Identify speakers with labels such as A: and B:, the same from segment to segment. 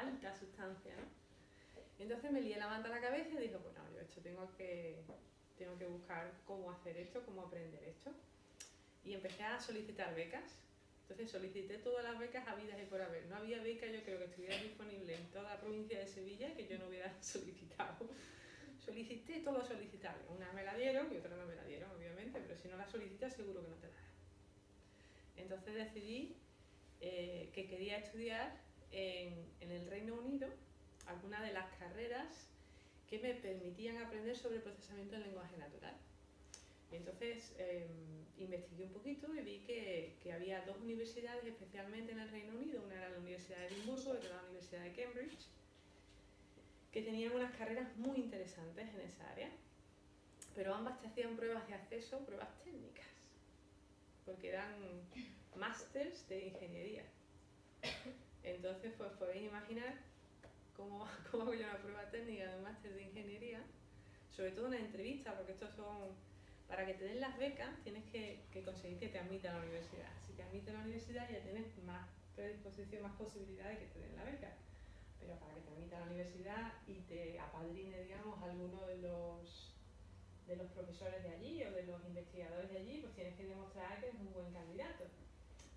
A: alta sustancia, ¿no? Entonces me lié la manta a la cabeza y dije, bueno, yo esto tengo que buscar cómo hacer esto, cómo aprender esto. Y empecé a solicitar becas. Entonces solicité todas las becas habidas y por haber. No había beca, yo creo que estuviera disponible en toda la provincia de Sevilla que yo no hubiera solicitado. Solicité todo lo solicitable. Una me la dieron y otra no me la dieron, obviamente, pero si no la solicitas seguro que no te la dan. Entonces decidí que quería estudiar en el Reino Unido alguna de las carreras que me permitían aprender sobre el procesamiento del lenguaje natural. Y entonces investigué un poquito y vi que había dos universidades, especialmente en el Reino Unido, una era la Universidad de Edimburgo y otra la Universidad de Cambridge, que tenían unas carreras muy interesantes en esa área, pero ambas te hacían pruebas de acceso, pruebas técnicas, porque eran másters de ingeniería. Entonces, pues podéis imaginar cómo hago yo una prueba técnica de un máster de ingeniería, sobre todo una entrevista, porque estos son, para que te den las becas, tienes que conseguir que te admita a la universidad. Si te admite a la universidad ya tienes más predisposición, más posibilidad de que te den la beca. Pero para que te admita a la universidad y te apadrine, digamos, alguno de los profesores de allí o de los investigadores de allí, pues tienes que demostrar que eres un buen candidato.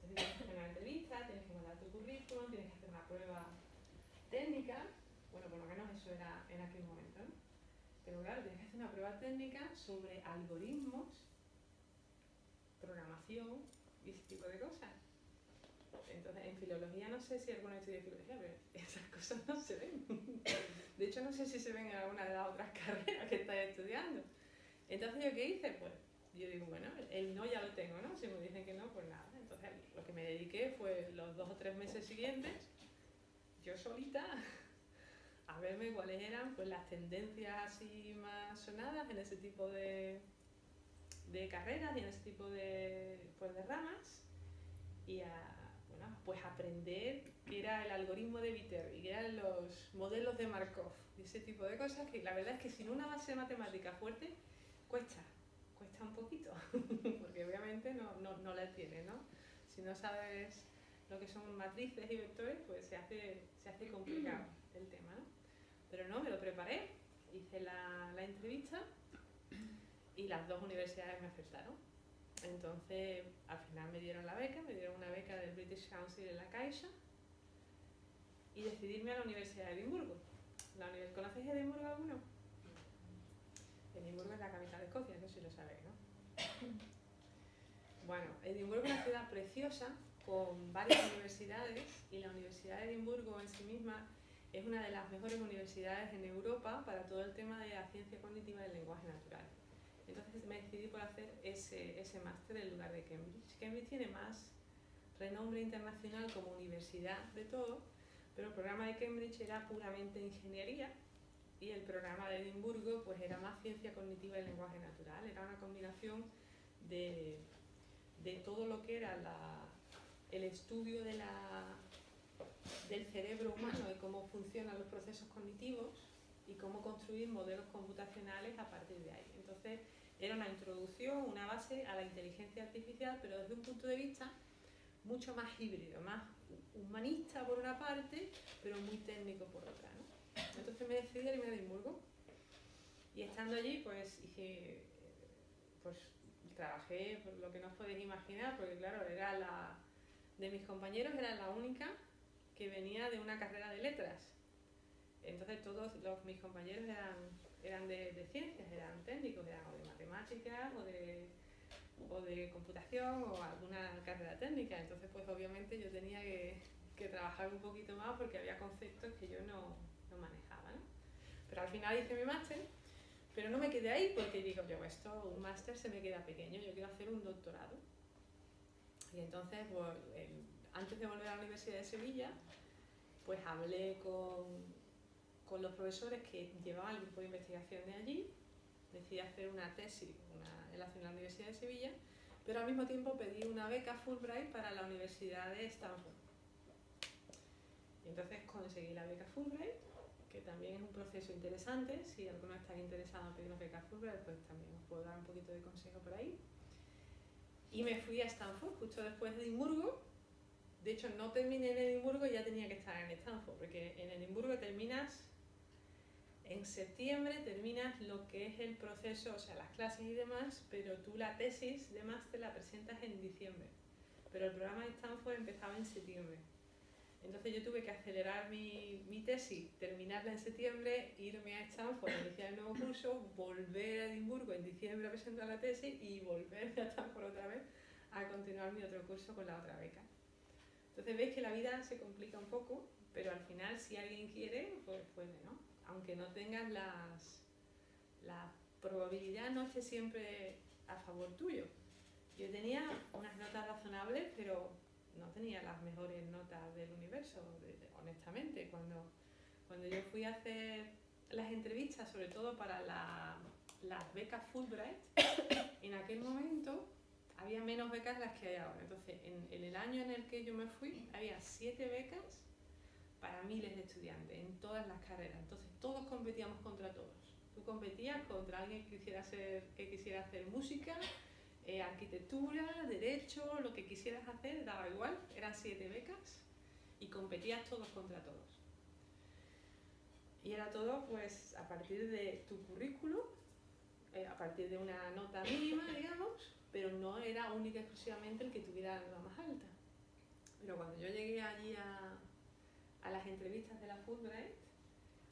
A: Entonces tienes que hacer una entrevista, tienes que mandar tu currículum, tienes que hacer una prueba técnica. Bueno, por lo menos eso era en aquel momento, ¿no? Pero claro, tienes que hacer una prueba técnica sobre algoritmos, programación y ese tipo de cosas. Entonces, en filología no sé si alguno estudia filología, pero esas cosas no se ven. De hecho, no sé si se ven en alguna de las otras carreras que estáis estudiando. Entonces, ¿yo qué hice? Pues yo digo, bueno, el no ya lo tengo, ¿no? Si me dicen que no, pues nada. Entonces, lo que me dediqué fue los 2 o 3 meses siguientes, yo solita, a verme cuáles eran pues las tendencias así más sonadas en ese tipo de carreras y en ese tipo de ramas, y pues aprender qué era el algoritmo de Viterbi, qué eran los modelos de Markov y ese tipo de cosas que la verdad es que sin una base matemática fuerte cuesta un poquito, porque obviamente no la tienes, ¿no? Si no sabes lo que son matrices y vectores, pues se hace complicado el tema, ¿no? Pero no, me lo preparé, hice la entrevista y las dos universidades me aceptaron. Entonces, al final me dieron la beca, me dieron una beca del British Council en la Caixa y decidí irme a la Universidad de Edimburgo. ¿Conocéis Edimburgo alguno? Edimburgo es la capital de Escocia, eso sí lo sabéis, ¿no? Bueno, Edimburgo es una ciudad preciosa con varias universidades y la Universidad de Edimburgo en sí misma es una de las mejores universidades en Europa para todo el tema de la ciencia cognitiva del lenguaje natural. Entonces me decidí por hacer ese máster en lugar de Cambridge. Cambridge tiene más renombre internacional como universidad de todo, pero el programa de Cambridge era puramente ingeniería y el programa de Edimburgo pues era más ciencia cognitiva del lenguaje natural. Era una combinación de todo lo que era el estudio del cerebro humano y cómo funcionan los procesos cognitivos y cómo construir modelos computacionales a partir de ahí. Entonces, era una introducción, una base a la inteligencia artificial, pero desde un punto de vista mucho más híbrido, más humanista por una parte, pero muy técnico por otra, ¿no? Entonces me decidí a irme a Edimburgo y estando allí, pues trabajé por lo que no os podéis imaginar, porque claro, de mis compañeros era la única que venía de una carrera de letras. Entonces todos mis compañeros eran de ciencias, eran técnicos, eran o de matemáticas o de computación o alguna carrera técnica. Entonces pues obviamente yo tenía que trabajar un poquito más porque había conceptos que yo no manejaba, ¿no? Pero al final hice mi máster, pero no me quedé ahí porque digo, un máster se me queda pequeño, yo quiero hacer un doctorado. Y entonces, pues, antes de volver a la Universidad de Sevilla, pues hablé con los profesores que llevaban el grupo de investigación de allí, decidí hacer una tesis en la Universidad de Sevilla, pero al mismo tiempo pedí una beca Fulbright para la Universidad de Stanford. Y entonces conseguí la beca Fulbright, que también es un proceso interesante. Si alguno está interesado en pedir una beca Fulbright, pues también os puedo dar un poquito de consejo por ahí. Y me fui a Stanford justo después de Edimburgo de hecho no terminé en Edimburgo y ya tenía que estar en Stanford, porque en Edimburgo terminas, en septiembre terminas lo que es el proceso, o sea, las clases y demás, pero tú la tesis de máster la presentas en diciembre. Pero el programa de Stanford empezaba en septiembre. Entonces yo tuve que acelerar mi tesis, terminarla en septiembre, irme a Stanford, iniciar el nuevo curso, volver a Edimburgo en diciembre a presentar la tesis y volverme a Stanford otra vez a continuar mi otro curso con la otra beca. Entonces veis que la vida se complica un poco, pero al final si alguien quiere, pues puede, ¿no? Aunque no tengas la probabilidad no esté siempre a favor tuyo. Yo tenía unas notas razonables, pero no tenía las mejores notas del universo, honestamente. Cuando yo fui a hacer las entrevistas, sobre todo para las becas Fulbright, en aquel momento había menos becas de las que hay ahora. Entonces, en el año en el que yo me fui, había 7 becas para miles de estudiantes en todas las carreras. Entonces, todos competíamos contra todos. Tú competías contra alguien que quisiera hacer música, arquitectura, derecho, lo que quisieras hacer, daba igual, eran 7 becas y competías todos contra todos. Y era todo pues a partir de tu currículum, a partir de una nota mínima, digamos, pero no era única y exclusivamente el que tuviera la más alta. Pero cuando yo llegué allí a las entrevistas de la Fulbright,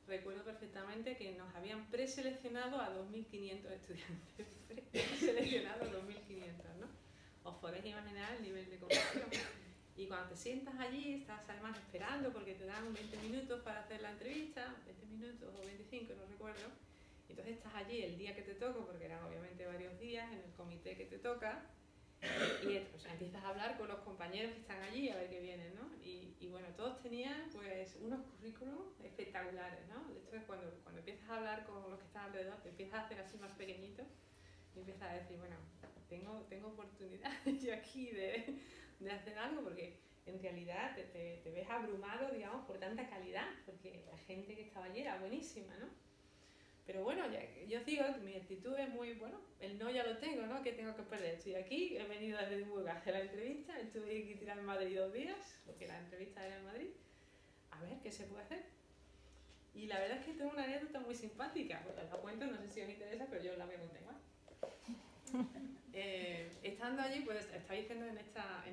A: recuerdo perfectamente que nos habían preseleccionado a 2.500 estudiantes. Preseleccionado a 2.500, ¿no? Os podéis imaginar el nivel de competición. Y cuando te sientas allí, estás además esperando porque te dan 20 minutos para hacer la entrevista, 20 minutos o 25, no recuerdo. Y entonces estás allí el día que te toca, porque eran obviamente varios días, en el comité que te toca, y o sea, empiezas a hablar con los compañeros que están allí a ver qué vienen, ¿no? Y bueno, todos tenían pues unos currículums espectaculares, ¿no? De hecho, cuando empiezas a hablar con los que están alrededor, te empiezas a hacer así más pequeñito y empiezas a decir, bueno, tengo oportunidades yo aquí de hacer algo, porque en realidad te ves abrumado, digamos, por tanta calidad, porque la gente que estaba allí era buenísima, ¿no? Pero bueno, yo os digo que mi actitud es muy, bueno, el no ya lo tengo, ¿no? ¿Qué tengo que perder? Estoy aquí, he venido desde Edimburgo a hacer la entrevista, estuve aquí tirada en Madrid 2 días, porque la entrevista era en Madrid, a ver qué se puede hacer. Y la verdad es que tengo una anécdota muy simpática, porque os la cuento, no sé si os interesa, pero yo la voy a contar igual. Estando allí, pues estáis diciendo en esta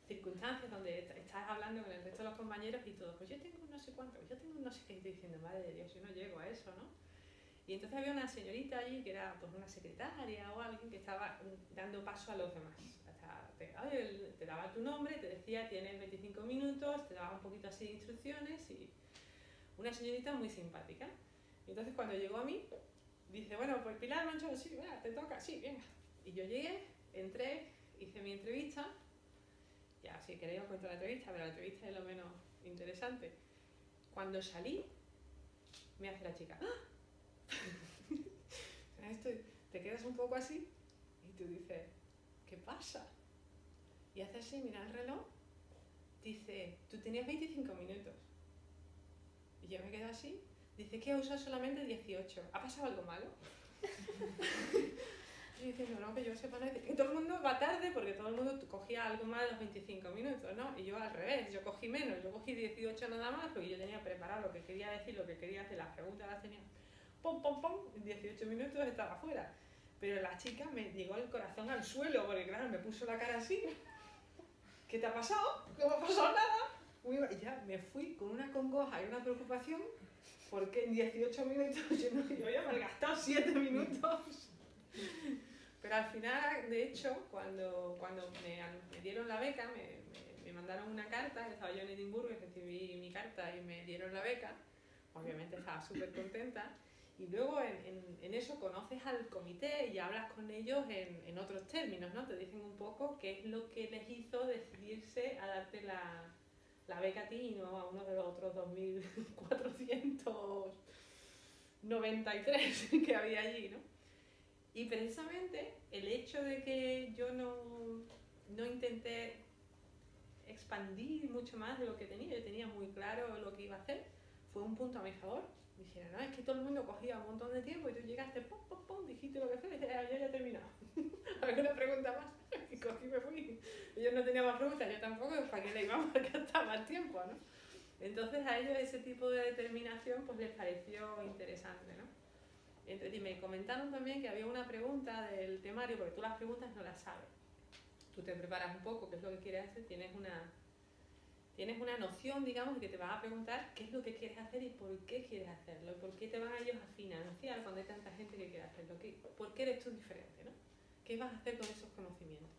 A: circunstancias donde estás hablando con el resto de los compañeros y todo, pues yo tengo no sé cuánto, yo tengo no sé qué, y estoy diciendo, madre de Dios, yo no llego a eso, ¿no? Y entonces había una señorita allí que era pues una secretaria o alguien que estaba dando paso a los demás. Hasta te daba tu nombre, te decía tienes 25 minutos, te daba un poquito así de instrucciones y una señorita muy simpática. Y entonces cuando llegó a mí, dice, bueno, pues Pilar Mancho, sí, venga, te toca, sí, venga. Y yo llegué, entré, hice mi entrevista. Ya, si queréis os cuento la entrevista, pero la entrevista es lo menos interesante. Cuando salí, me hace la chica, ¡ah! Te quedas un poco así y tú dices, ¿qué pasa? Y hace así, mira el reloj, dice, tú tenías 25 minutos. Y yo me quedo así, dice que he usado solamente 18. ¿Ha pasado algo malo? Y dice, no, que yo sepa, no. Y todo el mundo va tarde porque todo el mundo cogía algo más de los 25 minutos, ¿no? Y yo al revés, yo cogí menos, yo cogí 18 nada más porque yo tenía preparado lo que quería decir, lo que quería hacer, las preguntas las tenía. Pum, pum, pum, en 18 minutos estaba fuera. Pero la chica me llegó el corazón al suelo porque claro, me puso la cara así. ¿Qué te ha pasado? No me ha pasado nada. Y ya me fui con una congoja y una preocupación porque en 18 minutos yo había malgastado 7 minutos. Pero al final, de hecho, cuando me dieron la beca, me mandaron una carta, estaba yo en Edimburgo y recibí mi carta y me dieron la beca, obviamente estaba súper contenta, y luego en eso conoces al comité y hablas con ellos en otros términos, ¿no? Te dicen un poco qué es lo que les hizo decidirse a darte la beca a ti y no a uno de los otros 2.493 que había allí, ¿no? Y precisamente el hecho de que yo no intenté expandir mucho más de lo que tenía, yo tenía muy claro lo que iba a hacer, fue un punto a mi favor. Dijeron, no, es que todo el mundo cogía un montón de tiempo y tú llegaste, pum, pum, pum, dijiste lo que fue y dices, yo ya he terminado. ¿Alguna pregunta más? Y cogí y me fui. Y yo él no tenía más preguntas, yo tampoco, ¿para qué le íbamos a gastar más tiempo, ¿no? Entonces a ellos ese tipo de determinación pues les pareció interesante, ¿no? Entonces, y me comentaron también que había una pregunta del temario, porque tú las preguntas no las sabes. Tú te preparas un poco, qué es lo que quieres hacer, tienes una noción, digamos, de que te van a preguntar qué es lo que quieres hacer y por qué quieres hacerlo, y por qué te van ellos a financiar cuando hay tanta gente que quiere hacerlo, por qué eres tú diferente, ¿no? ¿Qué vas a hacer con esos conocimientos?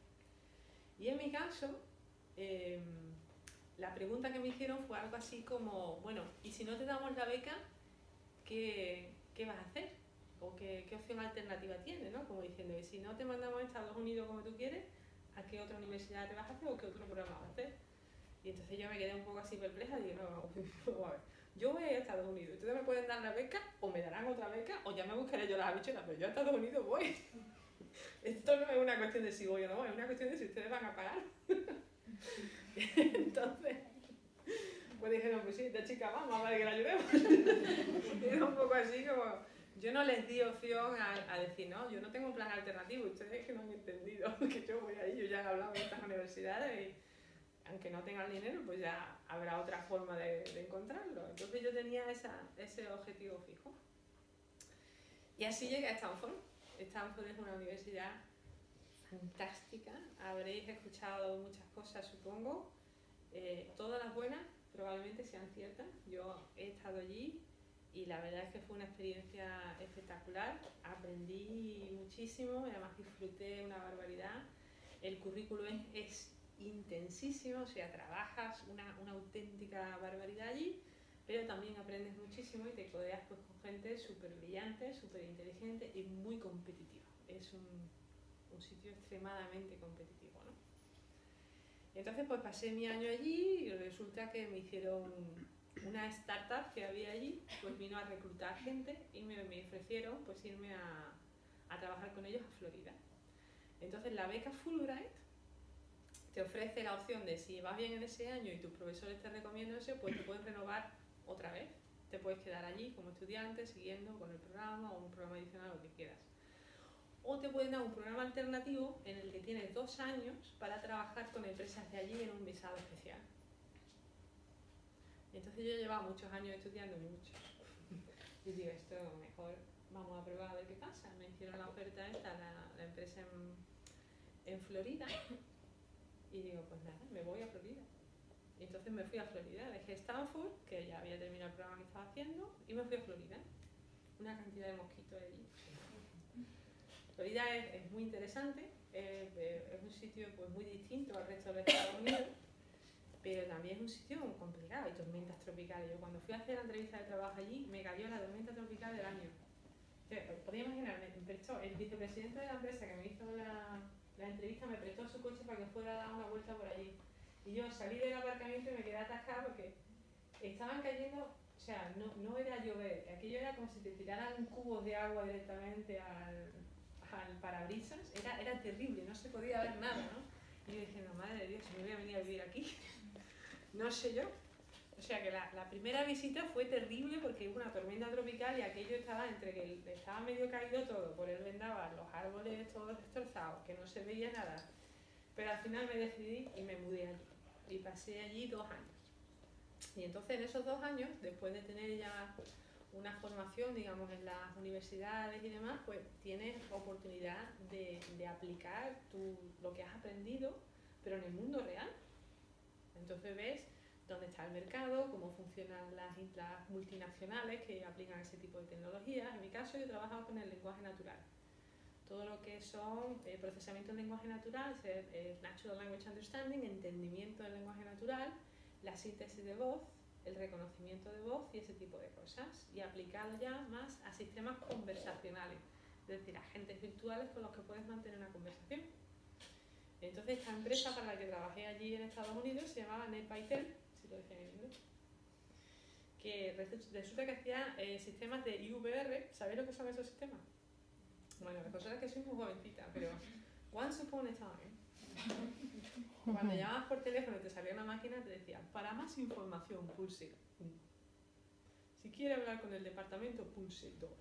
A: Y en mi caso, la pregunta que me hicieron fue algo así como, bueno, ¿y si no te damos la beca, qué vas a hacer? ¿O qué opción alternativa tienes, ¿no? Como diciendo, y si no te mandamos a Estados Unidos como tú quieres, ¿a qué otra universidad te vas a hacer o qué otro programa vas a hacer? Y entonces yo me quedé un poco así perpleja y digo, no, a ver, yo voy a Estados Unidos, ustedes me pueden dar la beca o me darán otra beca o ya me buscaré yo las habichuelas, pero yo a Estados Unidos voy. Esto no es una cuestión de si voy o no, es una cuestión de si ustedes van a pagar. Entonces, pues dijeron, pues sí, esta chica va, más vale que la ayudemos. Era un poco así como, yo no les di opción a decir, no, yo no tengo un plan alternativo, ustedes que no han entendido que yo voy ahí, yo ya he hablado en estas universidades y aunque no tengan dinero, pues ya habrá otra forma de encontrarlo. Entonces yo tenía ese objetivo fijo. Y así llegué a Stanford. Stanford es una universidad fantástica, habréis escuchado muchas cosas, supongo. Todas las buenas probablemente sean ciertas. Yo he estado allí y la verdad es que fue una experiencia espectacular. Aprendí muchísimo y además disfruté una barbaridad. El currículum es intensísimo, o sea, trabajas una auténtica barbaridad allí, pero también aprendes muchísimo y te codeas pues, con gente súper brillante, súper inteligente y muy competitiva. Es un sitio extremadamente competitivo, ¿no? Entonces pues pasé mi año allí y resulta que me hicieron una startup que había allí, pues vino a reclutar gente y me ofrecieron pues irme a trabajar con ellos a Florida. Entonces la beca Fulbright te ofrece la opción de si vas bien en ese año y tus profesores te recomiendan eso, pues te puedes renovar otra vez. Te puedes quedar allí como estudiante, siguiendo con el programa o un programa adicional, lo que quieras. O te pueden dar un programa alternativo en el que tienes 2 años para trabajar con empresas de allí en un visado especial. Entonces yo llevaba muchos años estudiando, muchos. Y digo, esto mejor vamos a probar a ver qué pasa. Me hicieron la oferta esta, la empresa en Florida. Y digo, pues nada, me voy a Florida. Y entonces me fui a Florida, dejé Stanford, que ya había terminado el programa que estaba haciendo, y me fui a Florida. Una cantidad de mosquitos allí. Florida es muy interesante, es un sitio pues, muy distinto al resto de los Estados Unidos, pero también es un sitio muy complicado, hay tormentas tropicales. Yo cuando fui a hacer la entrevista de trabajo allí, me cayó la tormenta tropical del año. Podría imaginarme, el vicepresidente de la empresa que me hizo la entrevista me prestó su coche para que fuera a dar una vuelta por allí. Y yo salí del aparcamiento y me quedé atascada porque estaban cayendo, o sea, no era llover, aquello era como si te tiraran cubos de agua directamente al parabrisas, era terrible, no se podía ver nada, ¿no? Y yo dije, no, madre de Dios, me voy a venir a vivir aquí. No sé yo. O sea que la primera visita fue terrible porque hubo una tormenta tropical y aquello estaba entre que estaba medio caído todo por el vendaval, los árboles todos destrozados, que no se veía nada. Pero al final me decidí y me mudé allí. Y pasé allí 2 años. Y entonces en esos 2 años, después de tener ya una formación, digamos, en las universidades y demás, pues tienes oportunidad de aplicar lo que has aprendido, pero en el mundo real. Entonces ves dónde está el mercado, cómo funcionan las multinacionales que aplican ese tipo de tecnologías. En mi caso, yo he trabajado con el lenguaje natural. Todo lo que son procesamiento del lenguaje natural, Natural Language Understanding, entendimiento del lenguaje natural, la síntesis de voz, el reconocimiento de voz y ese tipo de cosas, y aplicado ya más a sistemas conversacionales, es decir, agentes virtuales con los que puedes mantener una conversación. Entonces esta empresa para la que trabajé allí en Estados Unidos se llamaba NetByTel, si lo dicen en inglés, que resulta que hacía sistemas de IVR. ¿Sabéis lo que son esos sistemas? Bueno, la cosa es que soy muy jovencita, pero once upon a time, cuando llamabas por teléfono y te salía una máquina, te decía, para más información, pulse 1. Si quiere hablar con el departamento, pulse 2.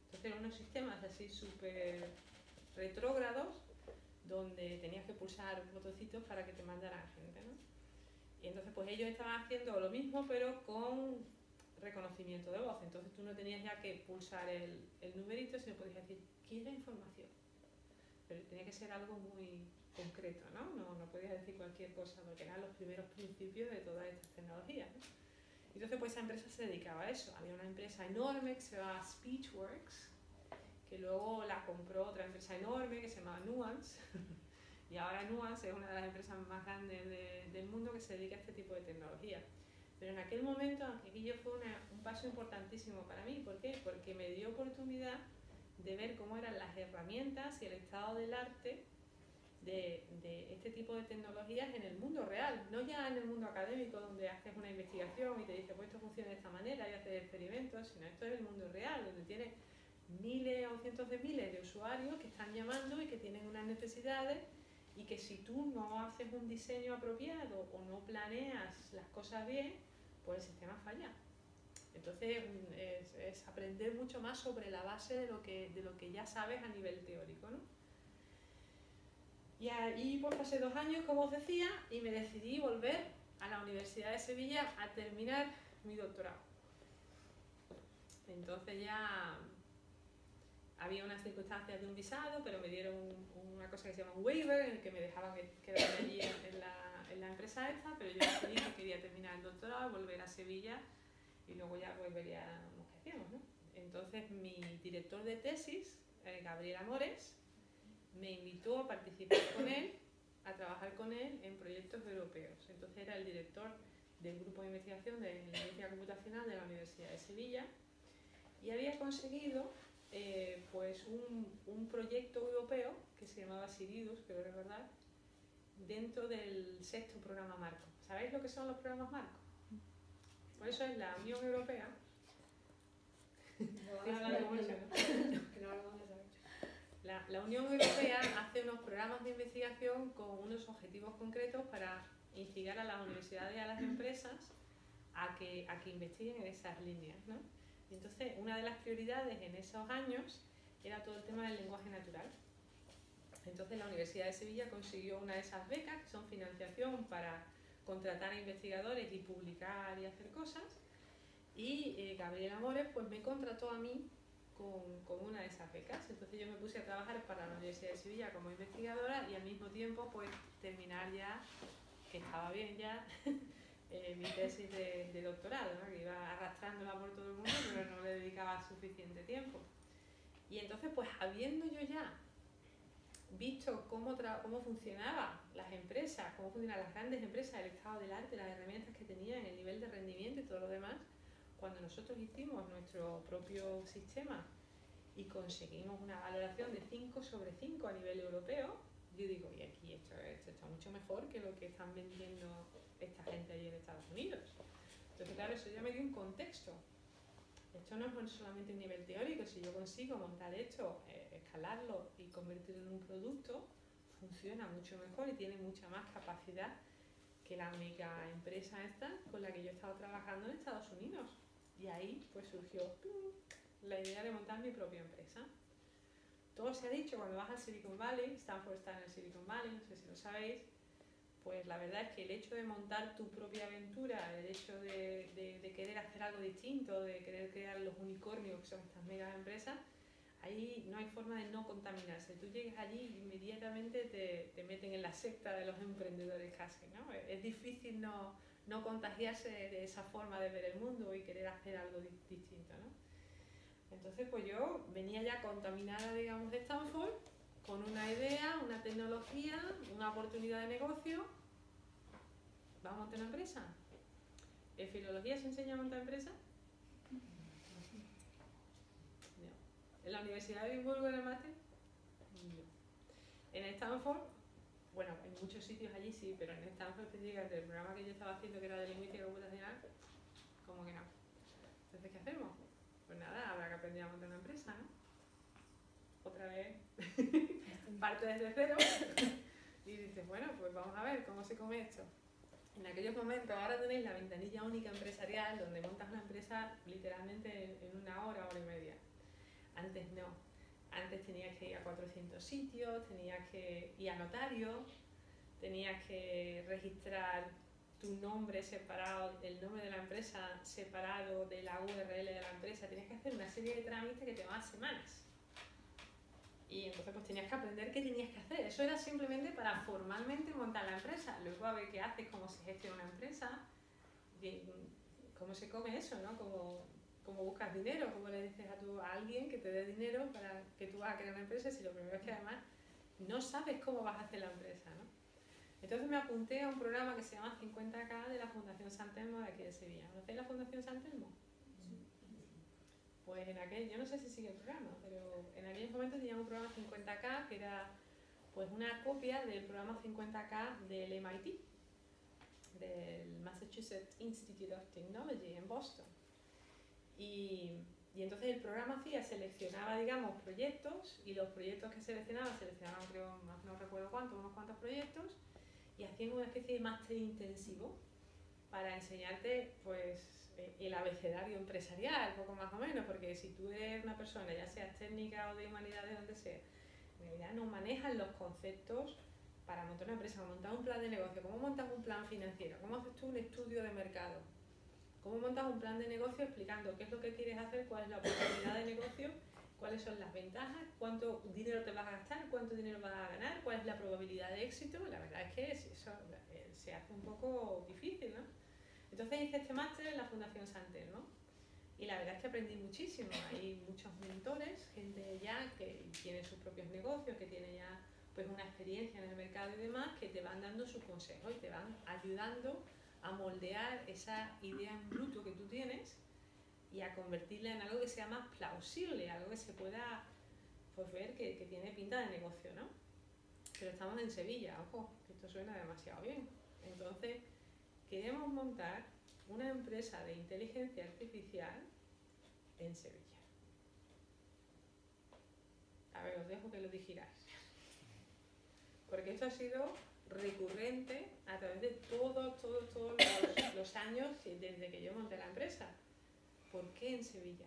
A: Entonces eran unos sistemas así súper retrógrados, donde tenías que pulsar botoncitos para que te mandaran gente, ¿no? Y entonces pues ellos estaban haciendo lo mismo pero con reconocimiento de voz, entonces tú no tenías ya que pulsar el numerito, sino podías decir, quiero información, pero tenía que ser algo muy concreto, ¿no? No podías decir cualquier cosa, porque eran los primeros principios de todas estas tecnologías, ¿no? Entonces pues esa empresa se dedicaba a eso, había una empresa enorme que se llamaba Speechworks, que luego la compró otra empresa enorme que se llamaba Nuance, y ahora Nuance es una de las empresas más grandes del mundo que se dedica a este tipo de tecnología. Pero en aquel momento, aquello fue un paso importantísimo para mí. ¿Por qué? Porque me dio oportunidad de ver cómo eran las herramientas y el estado del arte de este tipo de tecnologías en el mundo real, no ya en el mundo académico donde haces una investigación y te dice pues esto funciona de esta manera y haces experimentos, sino esto es el mundo real, donde tienes miles o cientos de miles de usuarios que están llamando y que tienen unas necesidades y que si tú no haces un diseño apropiado o no planeas las cosas bien, pues el sistema falla. Entonces es aprender mucho más sobre la base de lo que ya sabes a nivel teórico, ¿no? Y ahí pues pasé 2 años, como os decía, y me decidí volver a la Universidad de Sevilla a terminar mi doctorado. Entonces ya había unas circunstancias de un visado, pero me dieron una cosa que se llama un waiver, en el que me dejaban quedarme allí en la empresa esta, pero yo decidí que quería terminar el doctorado, volver a Sevilla y luego ya pues veríamos qué hacíamos, ¿no? Entonces mi director de tesis, Gabriel Amores, me invitó a participar con él, a trabajar con él en proyectos europeos. Entonces era el director del grupo de investigación de inteligencia computacional de la Universidad de Sevilla y había conseguido pues un proyecto europeo que se llamaba Siridus, creo recordar, dentro del 6º programa marco. ¿Sabéis lo que son los programas marcos? Por eso es la Unión Europea. La Unión Europea hace unos programas de investigación con unos objetivos concretos para instigar a las universidades y a las empresas a que investiguen en esas líneas, ¿no? Entonces, una de las prioridades en esos años era todo el tema del lenguaje natural. Entonces, la Universidad de Sevilla consiguió una de esas becas, que son financiación para contratar a investigadores y publicar y hacer cosas. Y Gabriel Amores pues, me contrató a mí con una de esas becas. Entonces, yo me puse a trabajar para la Universidad de Sevilla como investigadora y al mismo tiempo pues, terminar ya, que estaba bien ya, mi tesis de doctorado, ¿no? Que iba arrastrándola por todo el mundo, pero no le dedicaba suficiente tiempo. Y entonces, pues habiendo yo ya visto cómo funcionaban las empresas, cómo funcionan las grandes empresas, el estado del arte, las herramientas que tenían, el nivel de rendimiento y todo lo demás, cuando nosotros hicimos nuestro propio sistema y conseguimos una valoración de 5 sobre 5 a nivel europeo, yo digo, y aquí esto está mucho mejor que lo que están vendiendo esta gente allí en Estados Unidos. Entonces, claro, eso ya me dio un contexto. Esto no es solamente un nivel teórico, si yo consigo montar esto, escalarlo y convertirlo en un producto, funciona mucho mejor y tiene mucha más capacidad que la única empresa esta con la que yo he estado trabajando en Estados Unidos. Y ahí pues surgió la idea de montar mi propia empresa. Todo se ha dicho cuando vas al Silicon Valley, Stanford está en el Silicon Valley, no sé si lo sabéis, pues la verdad es que el hecho de montar tu propia aventura, el hecho de querer hacer algo distinto, de querer crear los unicornios que son estas megas empresas, ahí no hay forma de no contaminarse. Tú llegas allí y inmediatamente te meten en la secta de los emprendedores casi, ¿no? Es difícil no contagiarse de esa forma de ver el mundo y querer hacer algo distinto, ¿no? Entonces, pues yo venía ya contaminada, digamos, de Stanford, con una idea, una tecnología, una oportunidad de negocio. ¿Vamos a montar una empresa? ¿En filología se enseña a montar empresa? No. ¿En la Universidad de Edimburgo en el máster? No. ¿En Stanford? Bueno, en muchos sitios allí sí, pero en Stanford específicamente el programa que yo estaba haciendo, que era de lingüística computacional, como que no. Entonces, ¿qué hacemos? Pues nada, habrá que aprender a montar una empresa, ¿no? Otra vez parte desde cero y dices, bueno, pues vamos a ver cómo se come esto. En aquellos momentos, ahora tenéis la ventanilla única empresarial donde montas una empresa literalmente en 1 hora, hora y media. Antes no. Antes tenías que ir a 400 sitios, tenías que ir a notario, tenías que registrar tu nombre separado, el nombre de la empresa separado de la URL de la empresa, tenías que hacer una serie de trámites que te llevaban semanas. Y entonces pues tenías que aprender qué tenías que hacer. Eso era simplemente para formalmente montar la empresa. Luego a ver qué haces, cómo se gestiona una empresa, cómo se come eso, ¿no? Cómo buscas dinero, cómo le dices a alguien que te dé dinero para que tú vas a crear una empresa si lo primero es que además no sabes cómo vas a hacer la empresa, ¿no? Entonces me apunté a un programa que se llama 50K de la Fundación San Telmo de aquí de Sevilla. ¿Conocéis la Fundación San Telmo? Pues yo no sé si sigue el programa, pero en aquellos momentos teníamos un programa 50K que era pues una copia del programa 50K del MIT, del Massachusetts Institute of Technology en Boston. Y entonces el programa hacía, seleccionaba, digamos, proyectos, y los proyectos que seleccionaban, creo, no recuerdo cuántos, unos cuantos proyectos, y hacían una especie de máster intensivo para enseñarte, pues, el abecedario empresarial, poco más o menos, porque si tú eres una persona, ya seas técnica o de humanidades, donde sea, en realidad no manejas los conceptos para montar una empresa, cómo montar un plan de negocio, cómo montas un plan financiero, cómo haces tú un estudio de mercado, cómo montas un plan de negocio explicando qué es lo que quieres hacer, cuál es la oportunidad de negocio, cuáles son las ventajas, cuánto dinero te vas a gastar, cuánto dinero vas a ganar, cuál es la probabilidad de éxito. La verdad es que eso se hace un poco difícil, ¿no? Entonces hice este máster en la Fundación San Telmo, ¿no? Y la verdad es que aprendí muchísimo. Hay muchos mentores, gente ya que tiene sus propios negocios, que tiene ya pues una experiencia en el mercado y demás, que te van dando sus consejos y te van ayudando a moldear esa idea en bruto que tú tienes y a convertirla en algo que sea más plausible, algo que se pueda pues, ver que tiene pinta de negocio, ¿no? Pero estamos en Sevilla, ojo, que esto suena demasiado bien. Entonces, queremos montar una empresa de inteligencia artificial en Sevilla. A ver, os dejo que lo digiráis. Porque esto ha sido recurrente a través de todos los años desde que yo monté la empresa. ¿Por qué en Sevilla?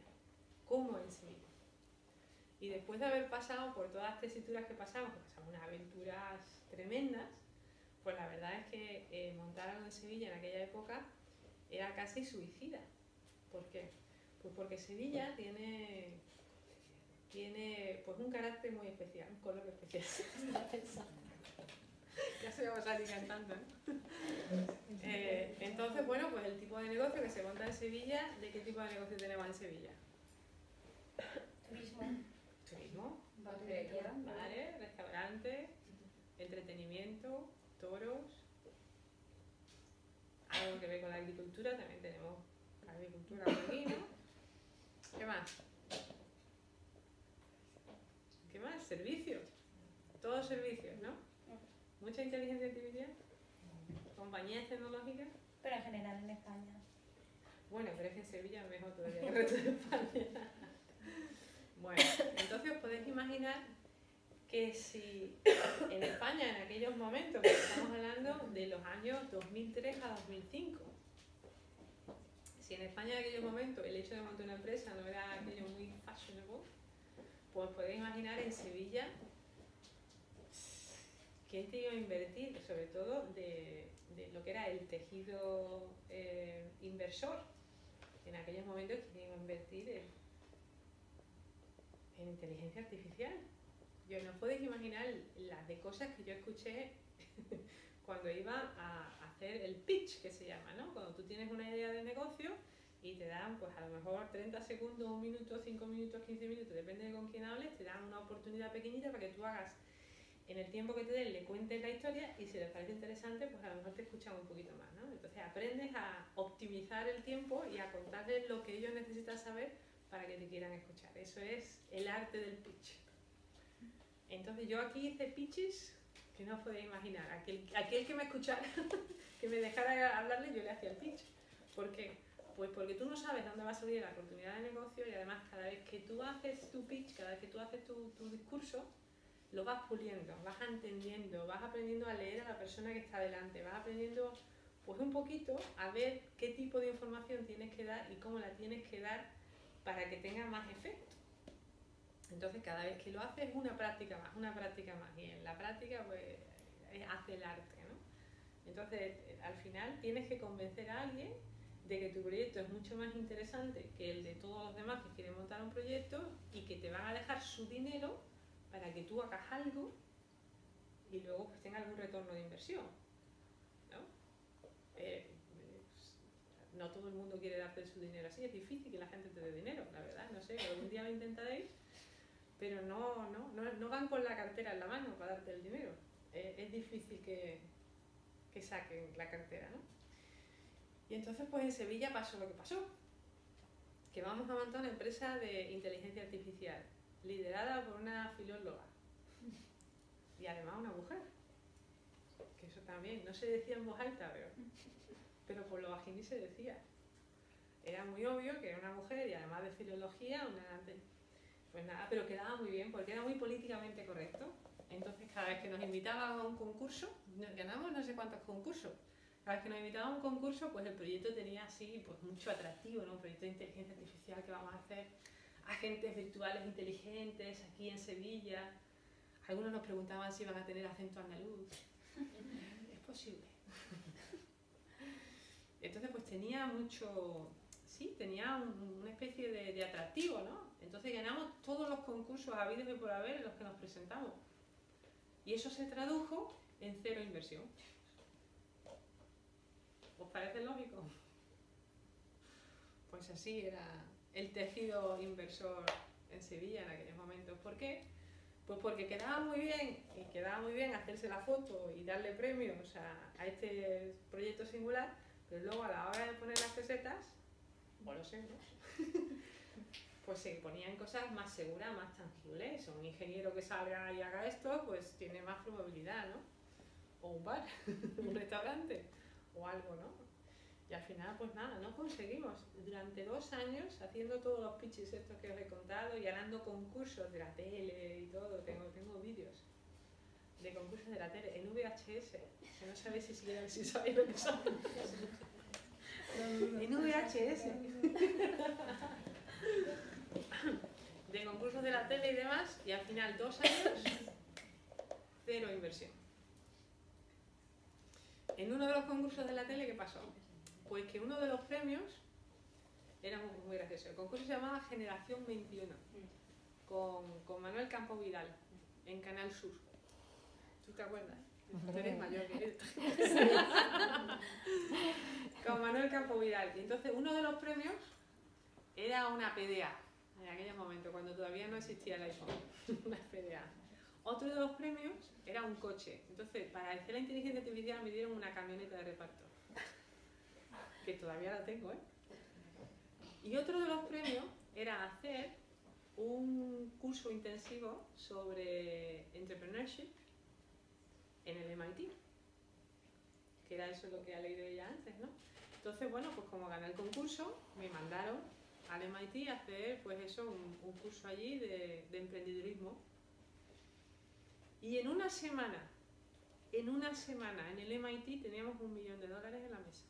A: ¿Cómo en Sevilla? Y después de haber pasado por todas las tesituras que pasamos unas aventuras tremendas, pues la verdad es que montar algo en Sevilla en aquella época era casi suicida. ¿Por qué? Pues porque Sevilla tiene pues un carácter muy especial, un color especial. Ya se me va a salir cantando, ¿no? Entonces, bueno, pues el tipo de negocio que se monta en Sevilla, ¿de qué tipo de negocio tenemos en Sevilla? Turismo, vale, restaurante, entretenimiento, toros, algo que ver con la agricultura, también tenemos agricultura aquí, ¿no? ¿Qué más? ¿Qué más? Servicios, todos servicios, ¿no? Mucha inteligencia artificial, compañías tecnológicas.
B: Pero en general en España.
A: Bueno, pero es que en Sevilla es mejor todavía que el resto de España. Bueno, entonces os podéis imaginar que si en España en aquellos momentos, que estamos hablando de los años 2003 a 2005, si en España en aquellos momentos el hecho de montar una empresa no era aquello muy fashionable, pues podéis imaginar en Sevilla quién te iba a invertir, sobre todo de lo que era el tejido inversor. En aquellos momentos quién iba a invertir en inteligencia artificial. Yo no podéis imaginar las de cosas que yo escuché cuando iba a hacer el pitch, que se llama, ¿no? Cuando tú tienes una idea de negocio y te dan, pues a lo mejor 30 segundos, 1 minuto, 5 minutos, 15 minutos, depende de con quién hables, te dan una oportunidad pequeñita para que tú hagas, en el tiempo que te den, le cuentes la historia y si les parece interesante, pues a lo mejor te escuchan un poquito más, ¿no? Entonces aprendes a optimizar el tiempo y a contarles lo que ellos necesitan saber para que te quieran escuchar. Eso es el arte del pitch. Entonces yo aquí hice pitches que no os podéis imaginar. Aquel que me escuchara, que me dejara hablarle, yo le hacía el pitch. ¿Por qué? Pues porque tú no sabes dónde va a salir la oportunidad de negocio y además cada vez que tú haces tu pitch, cada vez que tú haces tu discurso, lo vas puliendo, vas entendiendo, vas aprendiendo a leer a la persona que está delante, vas aprendiendo pues un poquito a ver qué tipo de información tienes que dar y cómo la tienes que dar para que tenga más efecto. Entonces cada vez que lo haces una práctica más, y en la práctica pues hace el arte, ¿no? Entonces al final tienes que convencer a alguien de que tu proyecto es mucho más interesante que el de todos los demás que quieren montar un proyecto y que te van a dejar su dinero para que tú hagas algo y luego pues tenga algún retorno de inversión, ¿no? No todo el mundo quiere darte su dinero así, es difícil que la gente te dé dinero, la verdad, no sé, algún día lo intentaréis, pero no van con la cartera en la mano para darte el dinero. Es difícil que saquen la cartera, ¿no? Y entonces pues en Sevilla pasó lo que pasó, que vamos a montar una empresa de inteligencia artificial, liderada por una filóloga, y además una mujer, que eso también, no se decía en voz alta, pero por lo bajín se decía. Era muy obvio que era una mujer y además de filología, pues nada, pero quedaba muy bien porque era muy políticamente correcto. Entonces cada vez que nos invitaban a un concurso, ganamos no sé cuántos concursos, cada vez que nos invitaban a un concurso, pues el proyecto tenía así pues mucho atractivo, ¿no? Un proyecto de inteligencia artificial que vamos a hacer agentes virtuales inteligentes aquí en Sevilla. Algunos nos preguntaban si iban a tener acento andaluz. Es posible. Entonces pues tenía mucho, sí, tenía una especie de atractivo, ¿no? Entonces ganamos todos los concursos habidos y por haber en los que nos presentamos. Y eso se tradujo en cero inversión. ¿Os parece lógico? Pues así era el tejido inversor en Sevilla en aquellos momentos. ¿Por qué? Pues porque quedaba muy bien hacerse la foto y darle premios a este proyecto singular, pero luego a la hora de poner las pesetas, pues lo sé, ¿no? Pues se ponían cosas más seguras, más tangibles. Un ingeniero que salga y haga esto, pues tiene más probabilidad, ¿no? O un bar, un restaurante, o algo, ¿no? Y al final, pues nada, no conseguimos. Durante 2 años, haciendo todos los pitches estos que os he contado y ganando concursos de la tele y todo, tengo vídeos de concursos de la tele en VHS, que no sabéis si sabéis lo que son. En VHS. De concursos de la tele y demás, y al final 2 años, cero inversión. En uno de los concursos de la tele, ¿qué pasó? Pues que uno de los premios era muy gracioso. El concurso se llamaba Generación 21, con Manuel Campo Vidal, en Canal Sur. ¿Tú te acuerdas? Tú eres mayor que él. Con Manuel Campo Vidal. Y entonces uno de los premios era una PDA, en aquel momento, cuando todavía no existía el iPhone, una PDA. Otro de los premios era un coche. Entonces, para hacer la inteligencia artificial me dieron una camioneta de reparto, que todavía la tengo, ¿eh? Y otro de los premios era hacer un curso intensivo sobre entrepreneurship en el MIT, que era eso lo que ha leído ella antes, ¿no? Entonces, bueno, pues como gané el concurso, me mandaron al MIT a hacer, pues eso, un curso allí de emprendedurismo. Y en una semana en el MIT teníamos $1 millón en la mesa.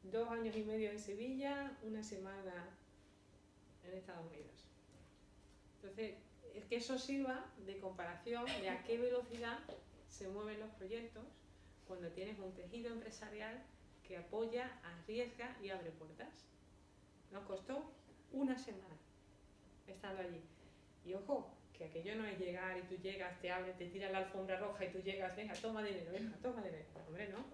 A: 2 años y medio en Sevilla, una semana en Estados Unidos. Entonces, es que eso sirva de comparación de a qué velocidad se mueven los proyectos cuando tienes un tejido empresarial que apoya, arriesga y abre puertas. Nos costó una semana estando allí. Y ojo, que aquello no es llegar y tú llegas, te abres, te tiras la alfombra roja y tú llegas, venga, toma dinero, venga, toma dinero. Hombre, no.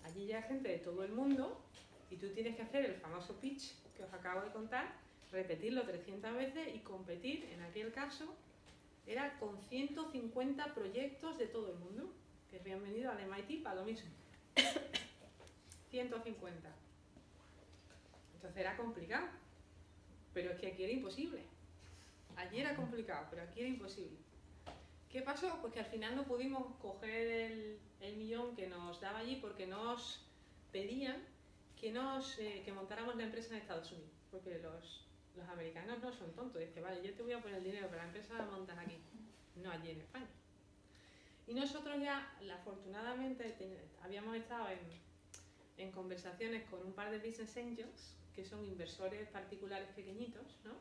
A: Allí llega gente de todo el mundo y tú tienes que hacer el famoso pitch que os acabo de contar, repetirlo 300 veces y competir, en aquel caso, era con 150 proyectos de todo el mundo, que habían venido al MIT para lo mismo. 150. Entonces era complicado, pero es que aquí era imposible. Allí era complicado, pero aquí era imposible. ¿Qué pasó? Pues que al final no pudimos coger el millón que nos daba allí porque nos pedían que montáramos la empresa en Estados Unidos, porque los americanos no son tontos. Dicen, vale, yo te voy a poner el dinero, pero la empresa la montas aquí, no allí en España. Y nosotros ya, afortunadamente, habíamos estado en conversaciones con un par de business angels, que son inversores particulares pequeñitos, ¿no?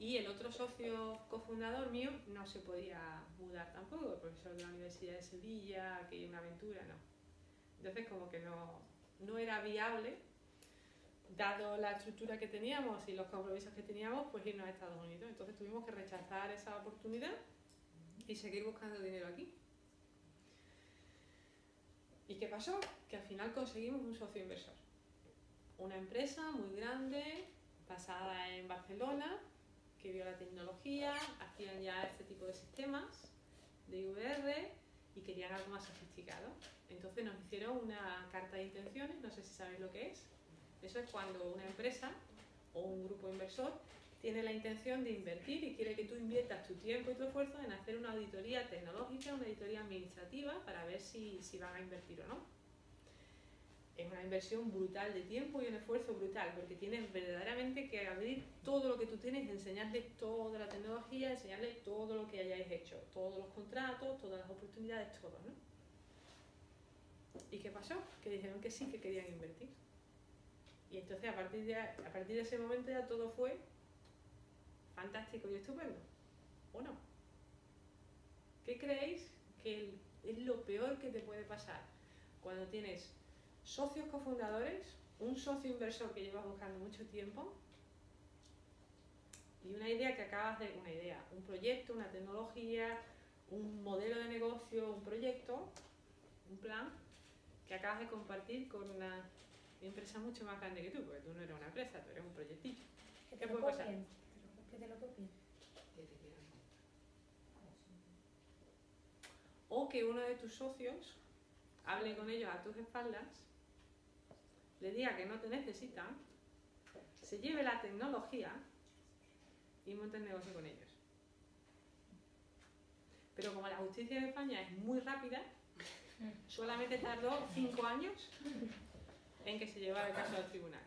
A: Y el otro socio cofundador mío no se podía mudar tampoco, el profesor de la Universidad de Sevilla, que es una aventura, no. Entonces como que no era viable, dado la estructura que teníamos y los compromisos que teníamos, pues irnos a Estados Unidos. Entonces tuvimos que rechazar esa oportunidad y seguir buscando dinero aquí. ¿Y qué pasó? Que al final conseguimos un socio inversor. Una empresa muy grande, basada en Barcelona, que vio la tecnología, hacían ya este tipo de sistemas de IVR y querían algo más sofisticado. Entonces nos hicieron una carta de intenciones, no sé si sabéis lo que es. Eso es cuando una empresa o un grupo inversor tiene la intención de invertir y quiere que tú inviertas tu tiempo y tu esfuerzo en hacer una auditoría tecnológica, una auditoría administrativa para ver si van a invertir o no. Es una inversión brutal de tiempo y un esfuerzo brutal, porque tienes verdaderamente que abrir todo lo que tú tienes, enseñarles toda la tecnología, enseñarles todo lo que hayáis hecho, todos los contratos, todas las oportunidades, todo, ¿no? ¿Y qué pasó? Que dijeron que sí, que querían invertir. Y entonces a partir de ese momento ya todo fue fantástico y estupendo, ¿o no? ¿Qué creéis que es lo peor que te puede pasar cuando tienes socios cofundadores, un socio inversor que llevas buscando mucho tiempo y una idea que acabas de... Una idea, un proyecto, una tecnología, un modelo de negocio, un proyecto, un plan que acabas de compartir con una empresa mucho más grande que tú, porque tú no eres una empresa, tú eres un proyectillo. ¿Qué puede pasar?
B: Que te lo copien.
A: O que uno de tus socios hable con ellos a tus espaldas, le diga que no te necesitan, se lleve la tecnología y monte el negocio con ellos. Pero como la justicia de España es muy rápida, solamente tardó 5 años en que se llevara el caso a los tribunales.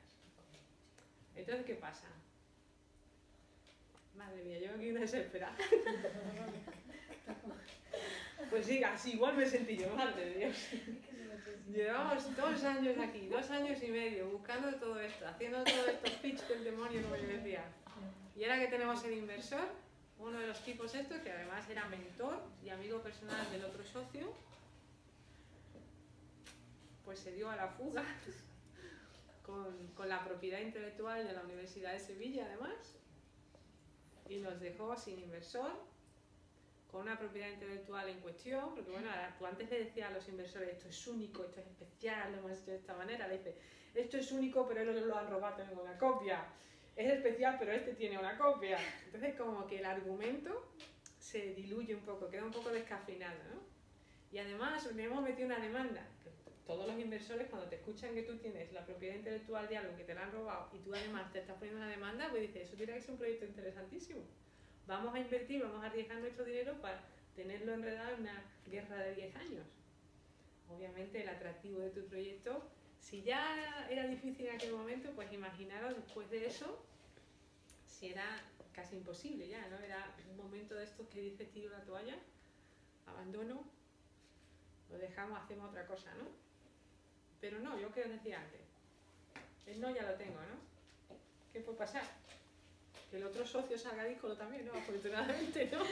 A: Entonces, ¿qué pasa? Madre mía, yo aquí una desesperada. Pues sí, así igual me sentí yo, madre de Dios. Llevamos 2 años aquí, 2 años y medio, buscando todo esto, haciendo todos estos pitch del demonio, como yo decía. Y ahora que tenemos el inversor, uno de los tipos estos, que además era mentor y amigo personal del otro socio, pues se dio a la fuga con la propiedad intelectual de la Universidad de Sevilla, además, y nos dejó sin inversor, con una propiedad intelectual en cuestión, porque bueno, tú antes le decías a los inversores, esto es único, esto es especial, lo hemos hecho de esta manera, le dices, esto es único, pero ellos lo han robado, tengo una copia, es especial, pero este tiene una copia. Entonces como que el argumento se diluye un poco, queda un poco descafeinado, ¿no? Y además le hemos metido una demanda, que todos los inversores cuando te escuchan que tú tienes la propiedad intelectual de algo que te la han robado y tú además te estás poniendo una demanda, pues dices, eso tiene que ser un proyecto interesantísimo. Vamos a invertir, vamos a arriesgar nuestro dinero para tenerlo enredado en una guerra de 10 años. Obviamente el atractivo de tu proyecto, si ya era difícil en aquel momento, pues imaginaros después de eso, si era casi imposible ya, ¿no? Era un momento de estos que dices tiro la toalla, abandono, lo dejamos, hacemos otra cosa, ¿no? Pero no, yo que os decía antes, el no ya lo tengo, ¿no? ¿Qué puede pasar? Que el otro socio salga díscolo también, ¿no? Afortunadamente no.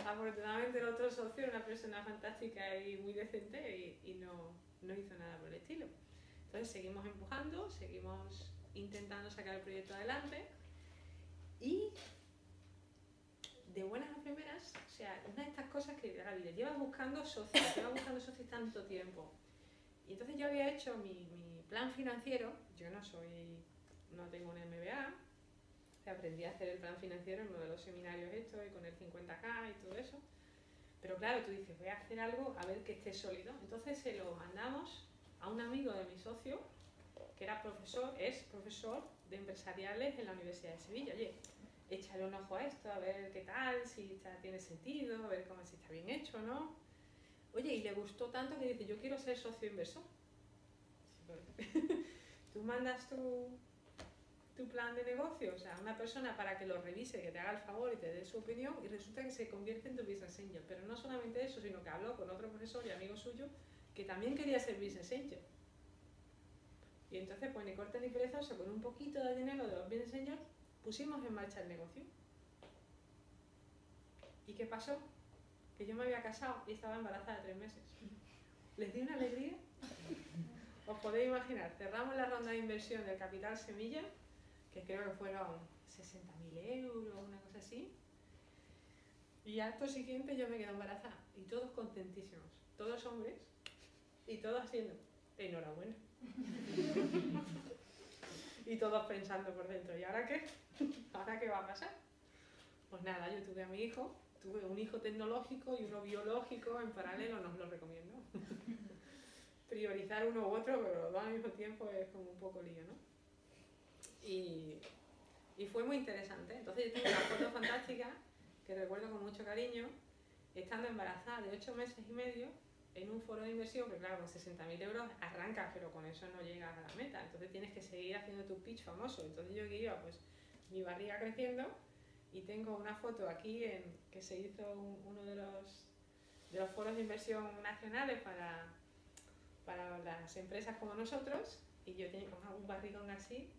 A: Afortunadamente el otro socio era una persona fantástica y muy decente y no hizo nada por el estilo. Entonces seguimos empujando, seguimos intentando sacar el proyecto adelante y de buenas a primeras, o sea, una de estas cosas que Gaby, llevas buscando socios tanto tiempo. Y entonces yo había hecho mi plan financiero, yo no tengo un MBA, aprendí a hacer el plan financiero en uno de los seminarios estos y con el 50K y todo eso. Pero claro, tú dices, voy a hacer algo a ver que esté sólido. Entonces se lo mandamos a un amigo de mi socio, que es profesor de empresariales en la Universidad de Sevilla. Oye, échale un ojo a esto, a ver qué tal, si tiene sentido, a ver si está bien hecho o no. Oye, y le gustó tanto que dice, yo quiero ser socio inversor. Tú mandas tu plan de negocio, o sea, una persona para que lo revise, que te haga el favor y te dé su opinión, y resulta que se convierte en tu business angel. Pero no solamente eso, sino que habló con otro profesor y amigo suyo que también quería ser business angel. Y entonces, pues ni corte ni perezoso, con un poquito de dinero de los business angels, pusimos en marcha el negocio. ¿Y qué pasó? Que yo me había casado y estaba embarazada de 3 meses. Les di una alegría. Os podéis imaginar, cerramos la ronda de inversión del capital semilla, que creo que fueron 60.000 euros, una cosa así. Y acto siguiente yo me quedé embarazada. Y todos contentísimos. Todos hombres. Y todos haciendo, enhorabuena. Y todos pensando por dentro, ¿y ahora qué? ¿Ahora qué va a pasar? Pues nada, yo tuve a mi hijo. Tuve un hijo tecnológico y uno biológico en paralelo, no os lo recomiendo. Priorizar uno u otro, pero los dos al mismo tiempo es como un poco lío, ¿no? Y fue muy interesante. Entonces yo tengo una foto fantástica que recuerdo con mucho cariño, estando embarazada de 8 meses y medio en un foro de inversión, que claro, con 60.000 euros arrancas, pero con eso no llegas a la meta. Entonces tienes que seguir haciendo tu pitch famoso. Entonces yo que iba, pues, mi barriga creciendo. Y tengo una foto aquí que se hizo uno de los foros de inversión nacionales para las empresas como nosotros, y yo tenía un barrigón así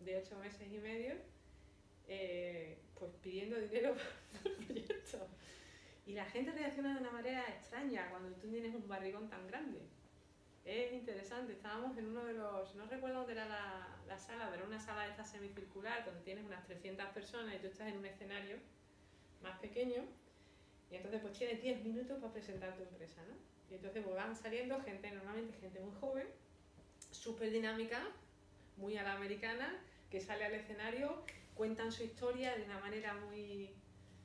A: de 8 meses y medio, pues pidiendo dinero para el proyecto. Y la gente reacciona de una manera extraña cuando tú tienes un barrigón tan grande. Es interesante, estábamos en uno de los, no recuerdo dónde era la sala, pero era una sala de esta semicircular donde tienes unas 300 personas y tú estás en un escenario más pequeño, y entonces pues tienes 10 minutos para presentar tu empresa, ¿no? Y entonces pues van saliendo gente, normalmente gente muy joven, súper dinámica, muy a la americana, que sale al escenario, cuentan su historia de una manera muy,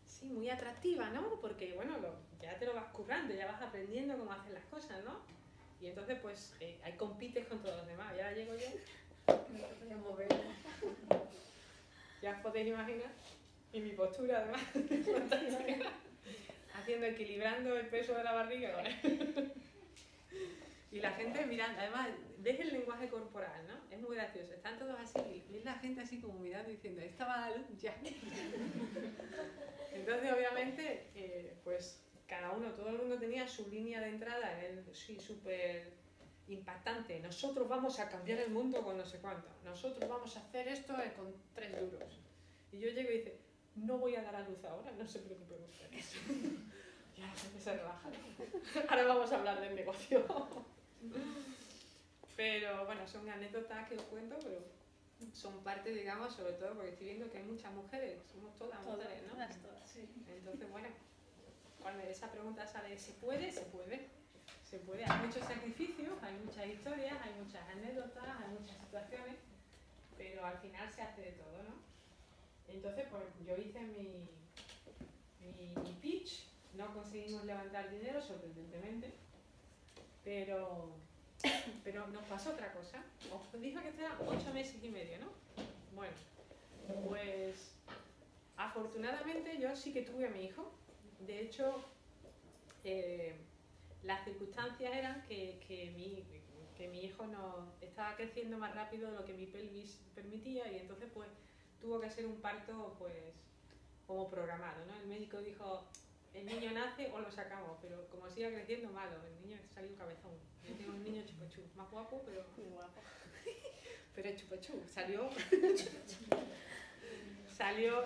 A: sí, muy atractiva, ¿no? Porque bueno, ya te lo vas currando, ya vas aprendiendo cómo hacer las cosas, ¿no? Y entonces pues ahí compites con todos los demás. Y ahora llego yo, me mover. Ya os podéis imaginar. Y mi postura además, haciendo, equilibrando el peso de la barriga. ¿Vale? Y la gente mirando, además, ves el lenguaje corporal, ¿no? Es muy gracioso. Están todos así, y ves la gente así como mirando diciendo, esta va a la luz ya. Entonces, obviamente, pues cada uno, todo el mundo tenía su línea de entrada, sí, súper impactante. Nosotros vamos a cambiar el mundo con no sé cuánto. Nosotros vamos a hacer esto con 3 duros. Y yo llego y dice, no voy a dar a luz ahora, no se preocupen ustedes. Ya la gente se relaja. Ahora vamos a hablar del negocio. Pero bueno, son anécdotas que os cuento, pero son parte, digamos, sobre todo porque estoy viendo que hay muchas mujeres, somos todas mujeres, ¿no?
B: Todas, sí.
A: Entonces, bueno, cuando esa pregunta sale, ¿se puede? Se puede. Se puede. Hay muchos sacrificios, hay muchas historias, hay muchas anécdotas, hay muchas situaciones, pero al final se hace de todo, ¿no? Entonces, pues yo hice mi pitch, no conseguimos levantar dinero, sorprendentemente, pero nos pasó otra cosa. Os dije que esto era 8 meses y medio, ¿no? Bueno, pues afortunadamente yo sí que tuve a mi hijo. De hecho, las circunstancias eran que mi hijo no estaba creciendo más rápido de lo que mi pelvis permitía, y entonces pues tuvo que ser un parto pues como programado, ¿no? El médico dijo, el niño nace o lo sacamos, pero como siga creciendo, malo, el niño salió cabezón. Yo tengo un niño chupachú, más guapo, pero muy guapo. Pero chupachú, salió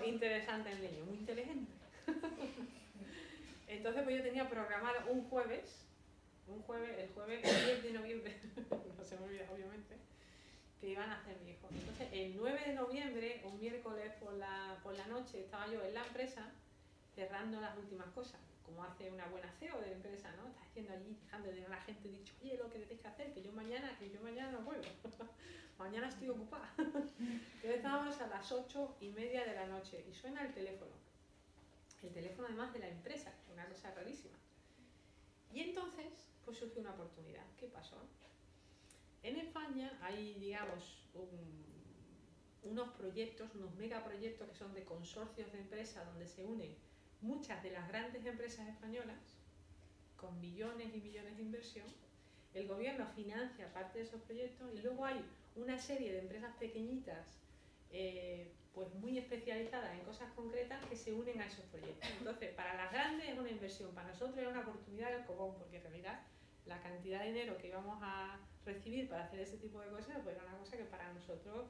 A: interesante el niño, muy inteligente. Entonces pues yo tenía programado el jueves, el 10 de noviembre, no se me olvida obviamente, que iban a hacer mi hijo. Entonces el 9 de noviembre, un miércoles por la noche, estaba yo en la empresa cerrando las últimas cosas, como hace una buena CEO de la empresa, ¿no? Está haciendo allí, dejando de a la gente, dicho, oye, lo que tenéis que hacer, que yo mañana no puedo, mañana estoy ocupada. Entonces estábamos a las 8:30 de la noche y suena el teléfono además de la empresa, una cosa rarísima. Y entonces, pues surgió una oportunidad. ¿Qué pasó? En España hay, digamos, unos proyectos, unos megaproyectos que son de consorcios de empresas donde se unen muchas de las grandes empresas españolas con millones y millones de inversión. El gobierno financia parte de esos proyectos y luego hay una serie de empresas pequeñitas pues muy especializadas en cosas concretas que se unen a esos proyectos. Entonces, para las grandes es una inversión, para nosotros es una oportunidad del copón, porque en realidad la cantidad de dinero que íbamos a recibir para hacer ese tipo de cosas pues era una cosa que para nosotros,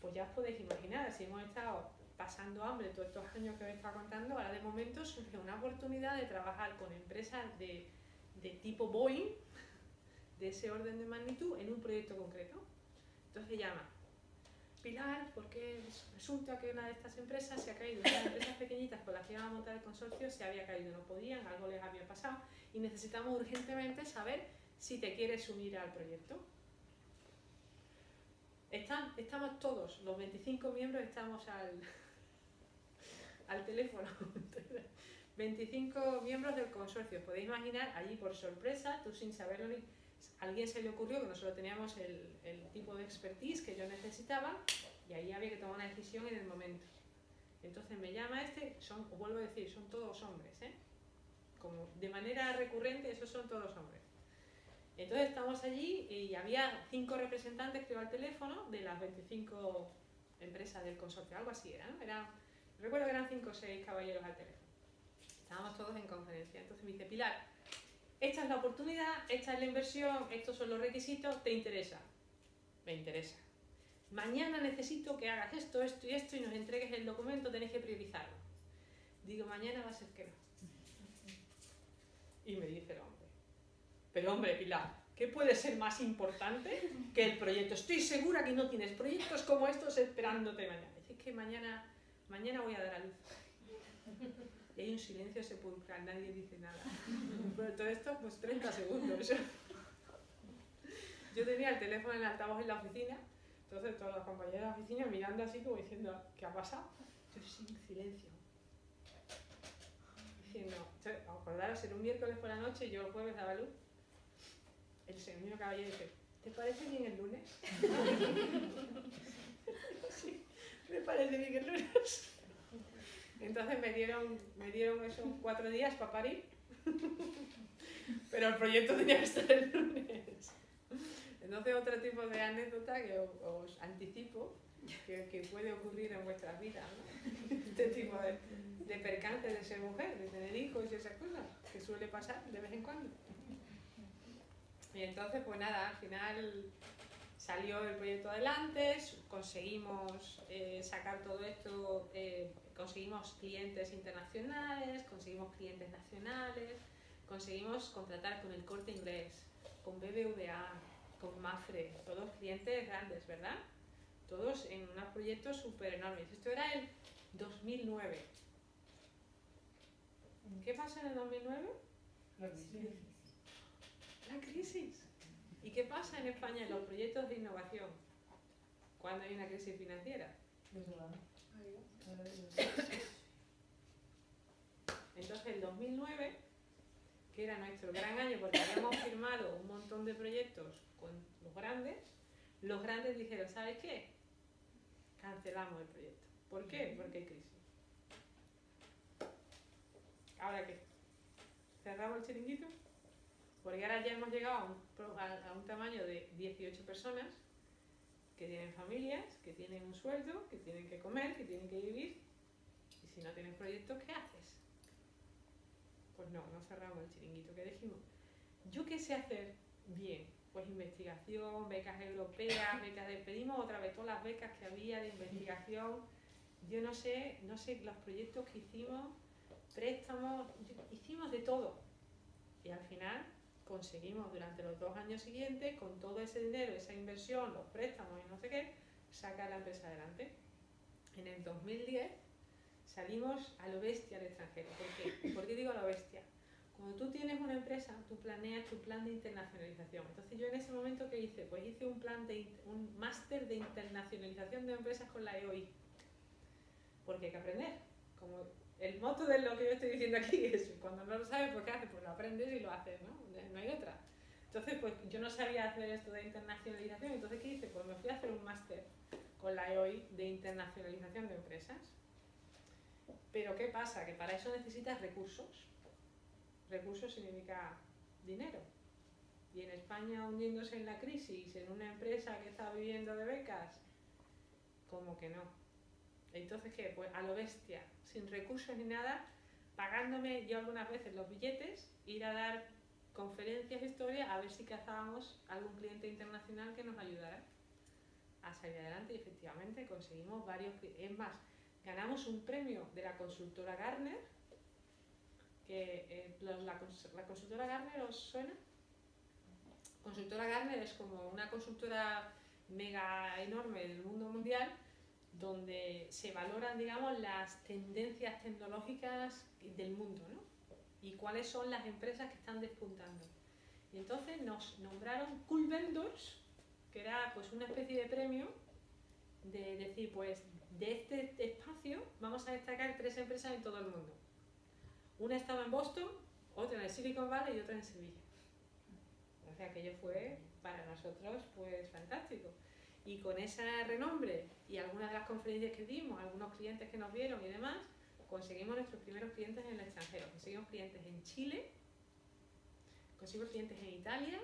A: pues ya os podéis imaginar, si hemos estado pasando hambre todos estos años que os he estado contando, ahora de momento surge una oportunidad de trabajar con empresas de tipo Boeing, de ese orden de magnitud, en un proyecto concreto. Entonces llama Pilar, porque resulta que una de estas empresas se ha caído, una de las empresas pequeñitas con las que iban a montar el consorcio se había caído, no podían, algo les había pasado y necesitamos urgentemente saber si te quieres unir al proyecto. Estamos todos, los 25 miembros, estamos al teléfono. 25 miembros del consorcio. Podéis imaginar, allí por sorpresa, tú sin saberlo, a alguien se le ocurrió que nosotros teníamos el tipo de expertise que yo necesitaba y ahí había que tomar una decisión en el momento. Entonces me llama os vuelvo a decir, son todos hombres, ¿eh? Como de manera recurrente, esos son todos hombres. Entonces estamos allí y había 5 representantes, creo, al teléfono de las 25 empresas del consorcio, algo así era, ¿no? Recuerdo que eran 5 o 6 caballeros al teléfono. Estábamos todos en conferencia. Entonces me dice, Pilar, esta es la oportunidad, esta es la inversión, estos son los requisitos, ¿te interesa? Me interesa. Mañana necesito que hagas esto, esto y esto y nos entregues el documento, tenéis que priorizarlo. Digo, mañana va a ser que no. Y me dice el hombre, pero hombre, Pilar, ¿qué puede ser más importante que el proyecto? Estoy segura que no tienes proyectos como estos esperándote mañana. Es que mañana voy a dar a luz. Y hay un silencio sepulcral, nadie dice nada. Pero todo esto, pues 30 segundos. Yo tenía el teléfono en el altavoz en la oficina, entonces todas las compañeras de la oficina mirando así como diciendo, ¿qué ha pasado? Yo sin silencio. Diciendo, acordaros, era un miércoles por la noche y yo el jueves daba luz. El señor caballero dice, ¿te parece bien el lunes? Sí, me parece bien el lunes. Entonces me dieron esos 4 días para parir, pero el proyecto tenía que estar el lunes. Entonces otro tipo de anécdota que os anticipo que puede ocurrir en vuestras vidas, ¿no? Este tipo de percances de ser mujer, de tener hijos y esas cosas, que suele pasar de vez en cuando. Y entonces pues nada, al final salió el proyecto adelante, conseguimos sacar todo esto, conseguimos clientes internacionales, conseguimos clientes nacionales, conseguimos contratar con el Corte Inglés, con BBVA, con Mafre, todos clientes grandes, ¿verdad? Todos en unos proyectos súper enormes. Esto era el 2009. ¿Qué pasa en el 2009? La crisis. ¿Y qué pasa en España en los proyectos de innovación cuando hay una crisis financiera? Entonces el 2009, que era nuestro gran año porque habíamos firmado un montón de proyectos con los grandes dijeron, ¿sabes qué? Cancelamos el proyecto. ¿Por qué? Porque hay crisis. ¿Ahora qué? ¿Cerramos el chiringuito? Porque ahora ya hemos llegado a un tamaño de 18 personas que tienen familias, que tienen un sueldo, que tienen que comer, que tienen que vivir. Y si no tienes proyectos, ¿qué haces? Pues no cerramos el chiringuito. ¿Qué dijimos? ¿Yo qué sé hacer bien? Pues investigación, becas europeas, pedimos otra vez todas las becas que había de investigación. Yo no sé los proyectos que hicimos, préstamos, hicimos de todo. Y al final conseguimos durante los 2 años siguientes, con todo ese dinero, esa inversión, los préstamos y no sé qué, sacar la empresa adelante. En el 2010 salimos a lo bestia al extranjero. ¿Por qué? ¿Por qué digo a lo bestia? Cuando tú tienes una empresa, tú planeas tu plan de internacionalización. Entonces yo en ese momento, ¿qué hice? Pues hice un máster de internacionalización de empresas con la EOI. Porque hay que aprender. Como el moto de lo que yo estoy diciendo aquí es, cuando no lo sabes, pues ¿qué haces? Pues lo aprendes y lo haces, ¿no? No hay otra. Entonces, pues yo no sabía hacer esto de internacionalización, entonces ¿qué hice? Pues me fui a hacer un máster con la EOI de internacionalización de empresas. Pero ¿qué pasa? Que para eso necesitas recursos. Recursos significa dinero. Y en España, hundiéndose en la crisis, en una empresa que está viviendo de becas, como que no. Entonces, ¿qué? Pues a lo bestia, sin recursos ni nada, pagándome yo algunas veces los billetes, ir a dar conferencias, historias, a ver si cazábamos algún cliente internacional que nos ayudara a salir adelante. Y efectivamente conseguimos varios. Es más, ganamos un premio de la consultora Gartner, que la consultora Gartner, ¿os suena? Consultora Gartner es como una consultora mega enorme del mundo mundial, donde se valoran, digamos, las tendencias tecnológicas del mundo, ¿no? Y cuáles son las empresas que están despuntando. Y entonces nos nombraron Cool Vendors, que era pues una especie de premio de decir, pues de este espacio vamos a destacar 3 empresas en todo el mundo. Una estaba en Boston, otra en el Silicon Valley y otra en Sevilla. O sea, aquello fue para nosotros pues fantástico. Y con ese renombre y algunas de las conferencias que dimos, algunos clientes que nos vieron y demás, conseguimos nuestros primeros clientes en el extranjero. Conseguimos clientes en Chile, conseguimos clientes en Italia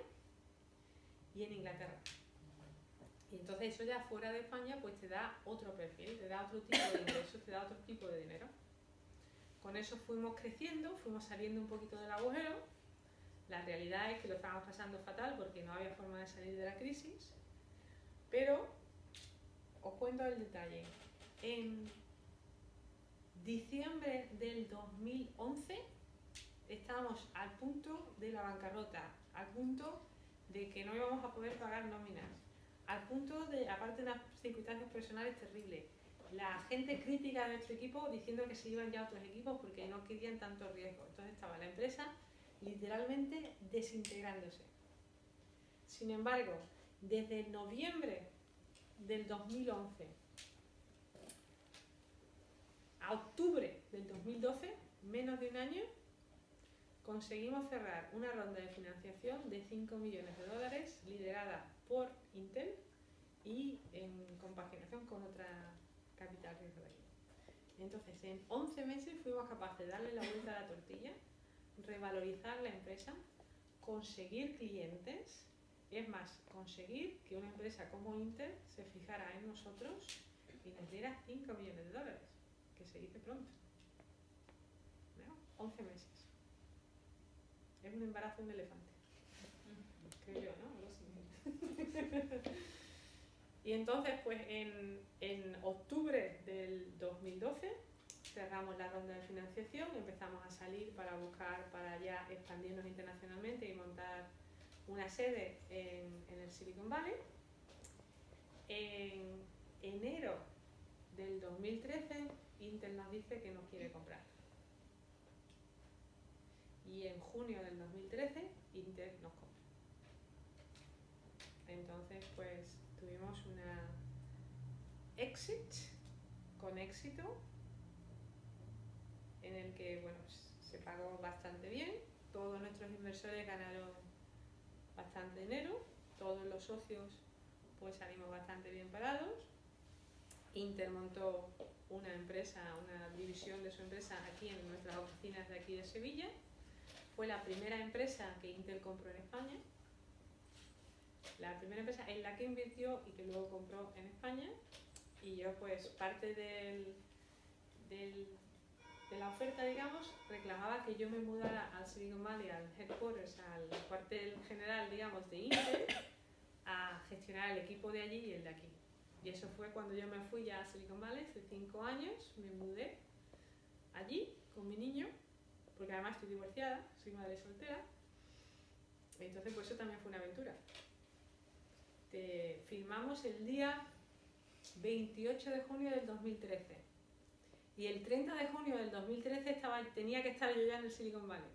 A: y en Inglaterra. Y entonces eso ya fuera de España pues te da otro perfil, te da otro tipo de ingresos, te da otro tipo de dinero. Con eso fuimos creciendo, fuimos saliendo un poquito del agujero. La realidad es que lo estábamos pasando fatal porque no había forma de salir de la crisis. Pero os cuento el detalle. En diciembre del 2011 estábamos al punto de la bancarrota, al punto de que no íbamos a poder pagar nóminas, al punto de, aparte de unas circunstancias personales terribles, la gente crítica de nuestro equipo diciendo que se iban ya a otros equipos porque no querían tanto riesgo. Entonces estaba la empresa literalmente desintegrándose. Sin embargo, desde noviembre del 2011 a octubre del 2012, menos de un año, conseguimos cerrar una ronda de financiación de 5 millones de dólares liderada por Intel y en compaginación con otra capital riesgo de aquí. Entonces, en 11 meses fuimos capaces de darle la vuelta a la tortilla, revalorizar la empresa, conseguir clientes, es más, conseguir que una empresa como Intel se fijara en nosotros y nos diera 5 millones de dólares, que se dice pronto. ¿No? 11 meses. Es un embarazo de un elefante. Creo yo, ¿no? Algo así. Y entonces, pues en octubre del 2012 cerramos la ronda de financiación, empezamos a salir para buscar, para ya expandirnos internacionalmente y montar una sede en el Silicon Valley. En enero del 2013, Intel nos dice que nos quiere comprar. Y en junio del 2013, Intel nos compra. Entonces, pues tuvimos una exit con éxito, en el que, bueno, se pagó bastante bien, todos nuestros inversores ganaron bastante dinero, todos los socios pues salimos bastante bien parados. Intel montó una empresa, una división de su empresa aquí en nuestras oficinas de aquí de Sevilla. Fue la primera empresa que Intel compró en España, la primera empresa en la que invirtió y que luego compró en España. Y yo, pues, parte de la oferta, digamos, reclamaba que yo me mudara al Silicon Valley, al headquarters, al cuartel general, digamos, de Intel, a gestionar el equipo de allí y el de aquí. Y eso fue cuando yo me fui ya a Silicon Valley, hace 5 años, me mudé allí con mi niño, porque además estoy divorciada, soy madre soltera. Entonces, pues eso también fue una aventura. Firmamos el día 28 de junio del 2013. Y el 30 de junio del 2013 tenía que estar yo ya en el Silicon Valley.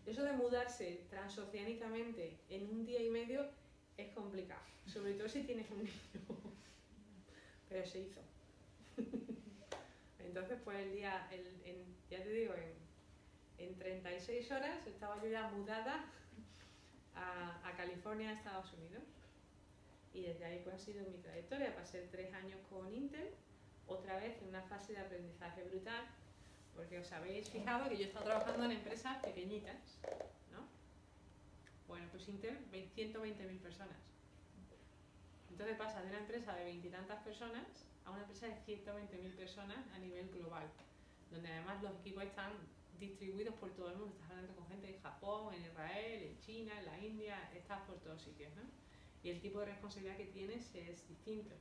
A: Eso de mudarse transoceánicamente en un día y medio es complicado, sobre todo si tienes un niño. Pero se hizo. Entonces, pues el día, ya te digo, en 36 horas estaba yo ya mudada a California, Estados Unidos. Y desde ahí pues ha sido mi trayectoria. Pasé 3 años con Intel, otra vez en una fase de aprendizaje brutal, porque os habéis fijado que yo he estado trabajando en empresas pequeñitas, ¿no? Bueno, pues Intel, 120.000 personas. Entonces pasa de una empresa de 20 y tantas personas a una empresa de 120.000 personas a nivel global, donde además los equipos están distribuidos por todo el mundo. Estás hablando con gente en Japón, en Israel, en China, en la India, estás por todos sitios, ¿no? Y el tipo de responsabilidad que tienes es distinto.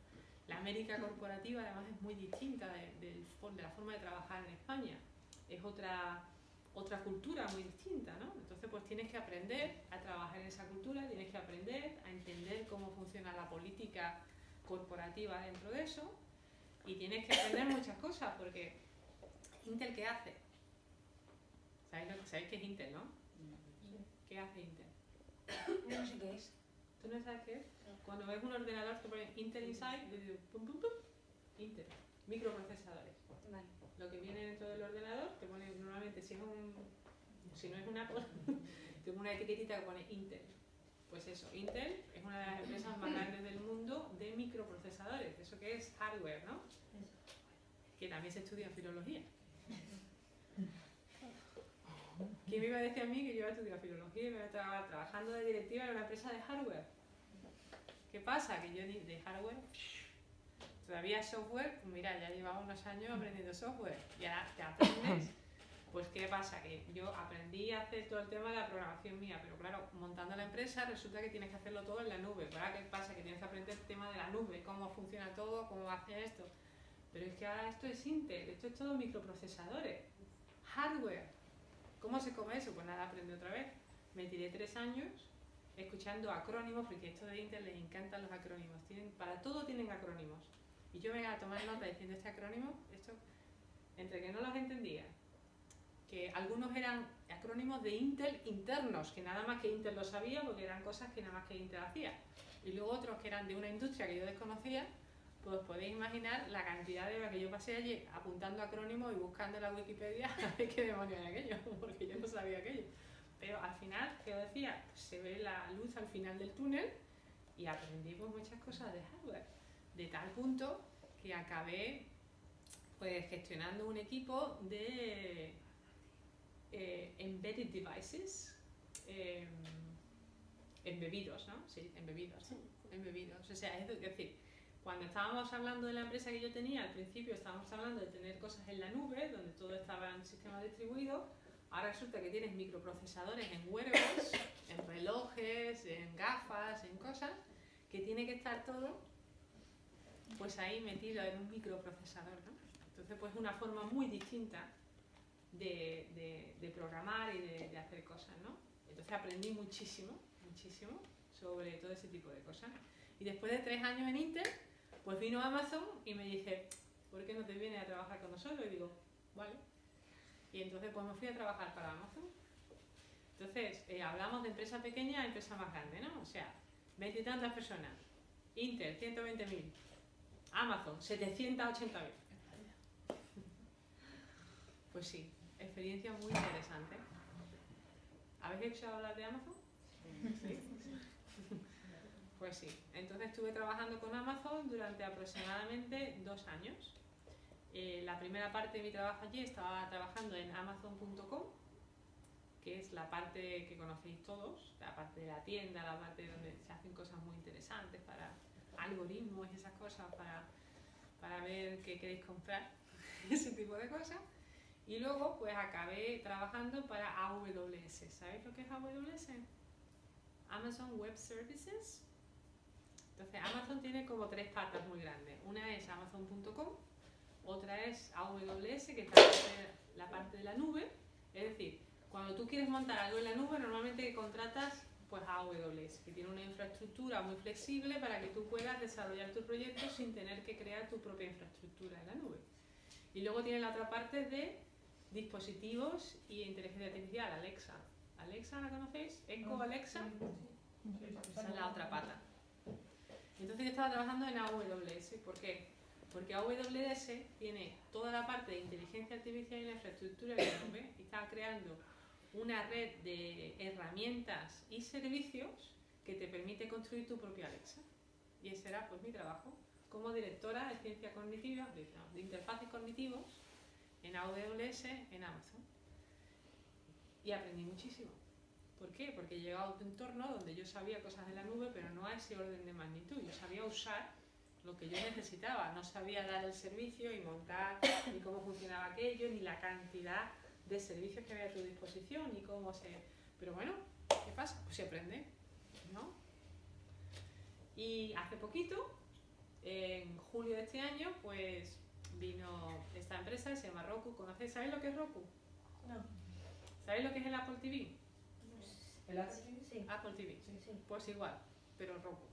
A: La América corporativa además es muy distinta de la forma de trabajar en España. Es otra cultura muy distinta, ¿no? Entonces pues tienes que aprender a trabajar en esa cultura, tienes que aprender a entender cómo funciona la política corporativa dentro de eso y tienes que aprender muchas cosas porque ¿Intel qué hace? ¿Sabéis qué es Intel, no? ¿Qué hace Intel?
B: No sé qué es.
A: ¿Tú no sabes qué es? Cuando ves un ordenador te pone Intel Inside, y dices pum pum pum, Intel, microprocesadores.
B: Vale.
A: Lo que viene dentro del ordenador te pone normalmente, si no es un Apple, te pone una etiquetita que pone Intel. Pues eso, Intel es una de las empresas más grandes del mundo de microprocesadores. Eso que es hardware, ¿no? Que también se estudia en filología. ¿Quién me iba a decir a mí que yo iba a estudiar filología y me iba a estar trabajando de directiva en una empresa de hardware? ¿Qué pasa? Que yo de hardware, todavía software, pues mira, ya llevaba unos años aprendiendo software y ahora te aprendes. Pues ¿qué pasa? Que yo aprendí a hacer todo el tema de la programación mía, pero claro, montando la empresa resulta que tienes que hacerlo todo en la nube. ¿Ahora qué pasa? Que tienes que aprender el tema de la nube, cómo funciona todo, cómo hacer esto. Pero es que ahora esto es Intel, esto es todo microprocesadores, hardware. ¿Cómo se come eso? Pues nada, aprendí otra vez. Me tiré 3 años escuchando acrónimos, porque esto de Intel les encantan los acrónimos. Para todo tienen acrónimos. Y yo me iba a tomar nota diciendo este acrónimo, esto, entre que no los entendía, que algunos eran acrónimos de Intel internos, que nada más que Intel lo sabía, porque eran cosas que nada más que Intel hacía. Y luego otros que eran de una industria que yo desconocía, pues podéis imaginar la cantidad de horas que yo pasé allí apuntando acrónimos y buscando en la Wikipedia a ver qué demonios era aquello, porque yo no sabía aquello. Pero al final, ¿qué os decía? Pues se ve la luz al final del túnel y aprendí pues muchas cosas de hardware. De tal punto que acabé pues gestionando un equipo de embedded devices, embebidos, ¿no? Sí, embebidos, ¿no? Embebidos. O sea, es decir, cuando estábamos hablando de la empresa que yo tenía, al principio estábamos hablando de tener cosas en la nube, donde todo estaba en sistema distribuido. Ahora resulta que tienes microprocesadores en wearables, en relojes, en gafas, en cosas, que tiene que estar todo pues ahí metido en un microprocesador, ¿no? Entonces, pues una forma muy distinta de programar y de hacer cosas, ¿no? Entonces aprendí muchísimo sobre todo ese tipo de cosas. Y después de 3 años en Intel, pues vino Amazon y me dice, ¿por qué no te vienes a trabajar con nosotros? Y digo, vale. Y entonces pues me fui a trabajar para Amazon. Entonces, hablamos de empresa pequeña a empresa más grande, ¿no? O sea, 20 y tantas personas. Intel, 120.000. Amazon, 780.000. Pues sí, experiencia muy interesante. ¿Habéis escuchado hablar de Amazon? Sí. Pues sí, entonces estuve trabajando con Amazon durante aproximadamente 2 años. La primera parte de mi trabajo allí estaba trabajando en Amazon.com, que es la parte que conocéis todos, la parte de la tienda, la parte donde se hacen cosas muy interesantes para algoritmos y esas cosas, para ver qué queréis comprar, ese tipo de cosas. Y luego pues acabé trabajando para AWS. ¿Sabéis lo que es AWS? Amazon Web Services. Entonces Amazon tiene como 3 patas muy grandes. Una es Amazon.com, otra es AWS, que está en la parte de la nube. Es decir, cuando tú quieres montar algo en la nube, normalmente contratas pues AWS, que tiene una infraestructura muy flexible para que tú puedas desarrollar tu proyecto sin tener que crear tu propia infraestructura en la nube. Y luego tiene la otra parte de dispositivos y inteligencia artificial, Alexa. ¿Alexa la conocéis? ¿Echo Alexa? Esa es la otra pata. Entonces yo estaba trabajando en AWS. ¿Por qué? Porque AWS tiene toda la parte de inteligencia artificial y la infraestructura de la nube y está creando una red de herramientas y servicios que te permite construir tu propia Alexa. Y ese era pues mi trabajo como directora de ciencia cognitiva, de interfaces cognitivos en AWS, en Amazon. Y aprendí muchísimo. ¿Por qué? Porque he llegado a un entorno donde yo sabía cosas de la nube, pero no a ese orden de magnitud. Yo sabía usar lo que yo necesitaba, no sabía dar el servicio y montar, ni cómo funcionaba aquello, ni la cantidad de servicios que había a tu disposición, ni cómo se... Pero bueno, ¿qué pasa? Pues se aprende, ¿no? Y hace poquito En julio de este año, pues vino esta empresa, se llama Roku. ¿Conocéis? ¿Sabéis lo que es Roku?
B: No.
A: ¿Sabéis lo que es el Apple TV?
C: ¿El Apple TV?
B: Sí.
A: Apple TV.
B: Sí.
A: Pues igual, pero Roku.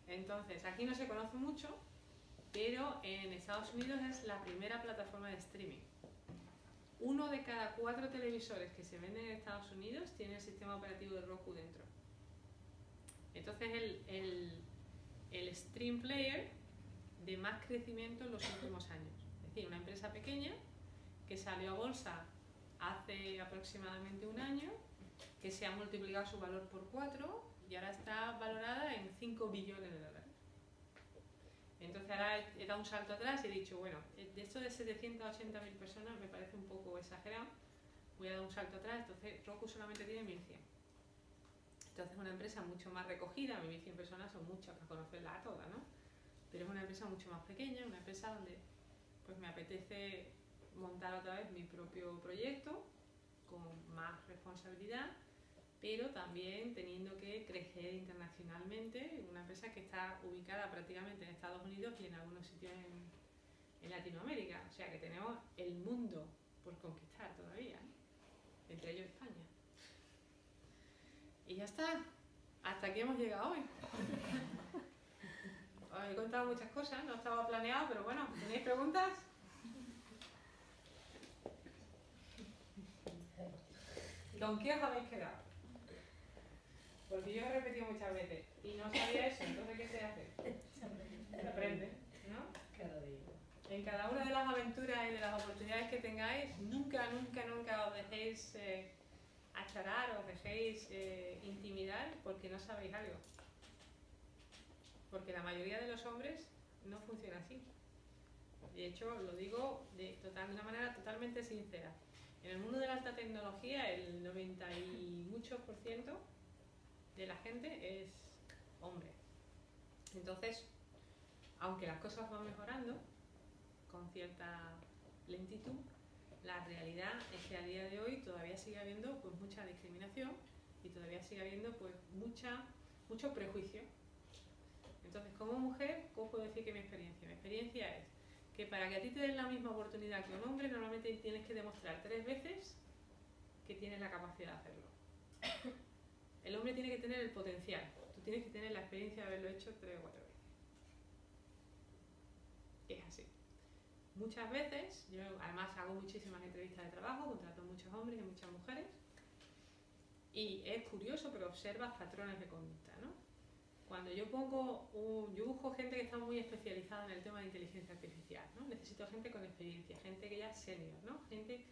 A: Entonces, aquí no se conoce mucho, pero en Estados Unidos es la primera plataforma de streaming. 1 de cada 4 televisores que se venden en Estados Unidos tiene el sistema operativo de Roku dentro. Entonces, el stream player de más crecimiento en los últimos años. Es decir, una empresa pequeña que salió a bolsa hace aproximadamente un año, que se ha multiplicado su valor por 4 y ahora está valorada en 5 billones de dólares. Entonces ahora he dado un salto atrás y he dicho, bueno, de esto de 780.000 personas me parece un poco exagerado, voy a dar un salto atrás, entonces Roku solamente tiene 1.100. Entonces es una empresa mucho más recogida, 1.100 personas son muchas para conocerla a todas, ¿no? Pero es una empresa mucho más pequeña, una empresa donde pues me apetece montar otra vez mi propio proyecto con más responsabilidad, pero también teniendo que crecer internacionalmente, una empresa que está ubicada prácticamente en Estados Unidos y en algunos sitios en Latinoamérica, o sea que tenemos el mundo por conquistar todavía, ¿eh? Entre ellos España. Y ya está, hasta aquí hemos llegado hoy. Os he contado muchas cosas, no estaba planeado, pero bueno, ¿tenéis preguntas? ¿Con qué os habéis quedado? Porque yo he repetido muchas veces y no sabía eso, entonces ¿qué se hace? Se aprende, ¿no?
C: Cada día.
A: En cada una de las aventuras y de las oportunidades que tengáis, nunca os dejéis acharar, os dejéis intimidar porque no sabéis algo. Porque la mayoría de los hombres no funciona así. De hecho, lo digo de una manera totalmente sincera. En el mundo de la alta tecnología, el 90 y muchos % de la gente es hombre. Entonces, aunque las cosas van mejorando con cierta lentitud, la realidad es que a día de hoy todavía sigue habiendo pues mucha discriminación y todavía sigue habiendo pues mucho prejuicio. Entonces, como mujer, ¿cómo puedo decir que mi experiencia? Mi experiencia es que para que a ti te den la misma oportunidad que un hombre, normalmente tienes que demostrar 3 veces que tienes la capacidad de hacerlo. El hombre tiene que tener el potencial, tú tienes que tener la experiencia de haberlo hecho 3 o 4 veces. Es así. Muchas veces, yo además hago muchísimas entrevistas de trabajo, contrato muchos hombres y muchas mujeres, y es curioso, pero observas patrones de conducta, ¿no? Cuando yo busco gente que está muy especializada en el tema de inteligencia artificial, ¿no? Necesito gente con experiencia, gente que ya es senior, ¿no? Gente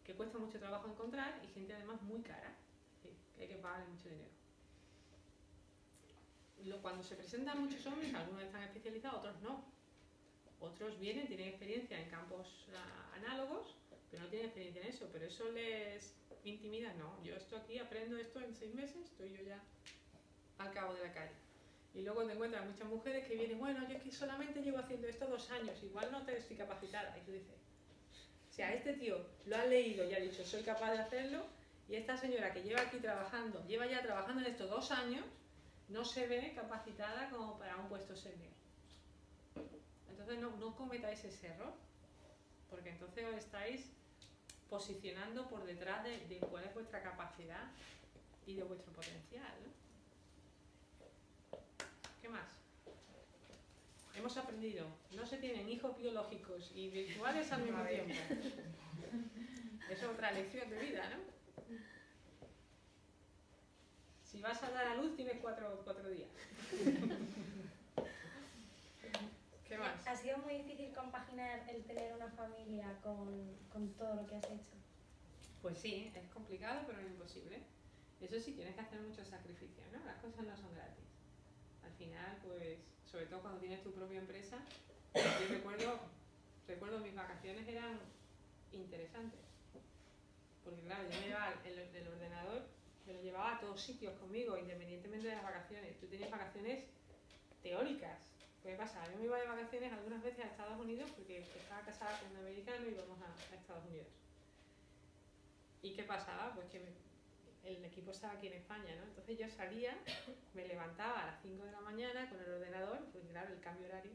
A: que cuesta mucho trabajo encontrar y gente además muy cara, es decir, que hay que pagarle mucho dinero. Cuando se presentan muchos hombres, algunos están especializados, otros no. Otros vienen, tienen experiencia en campos análogos, pero no tienen experiencia en eso. Pero eso les intimida, no. Yo estoy aquí, aprendo esto en 6 meses, estoy yo ya al cabo de la calle. Y luego te encuentras muchas mujeres que vienen, bueno, yo es que solamente llevo haciendo esto 2 años, igual no te estoy capacitada. Y tú dices, o sea, este tío lo ha leído y ha dicho, soy capaz de hacerlo, y esta señora que lleva aquí trabajando, lleva ya trabajando en esto 2 años, no se ve capacitada como para un puesto senior. Entonces no cometáis ese error, porque entonces os estáis posicionando por detrás de cuál es vuestra capacidad y de vuestro potencial, ¿no? ¿Qué más? Hemos aprendido, no se tienen hijos biológicos y virtuales al mismo tiempo. Es otra lección de vida, ¿no? Si vas a dar a luz tienes 4 días. ¿Qué más?
B: ¿Ha sido muy difícil compaginar el tener una familia con todo lo que has hecho?
A: Pues sí, es complicado pero no imposible. Eso sí, tienes que hacer muchos sacrificios, ¿no? Las cosas no son gratis. Al final, pues, sobre todo cuando tienes tu propia empresa, yo recuerdo mis vacaciones eran interesantes. Porque claro, yo me llevaba el ordenador, me lo llevaba a todos sitios conmigo, independientemente de las vacaciones. Tú tienes vacaciones teóricas. ¿Qué pasa? Yo me iba de vacaciones algunas veces a Estados Unidos porque estaba casada con un americano y íbamos a Estados Unidos. ¿Y qué pasaba? Pues que el equipo estaba aquí en España, ¿no? Entonces yo salía, me levantaba a las 5 de la mañana con el ordenador, pues claro, el cambio horario.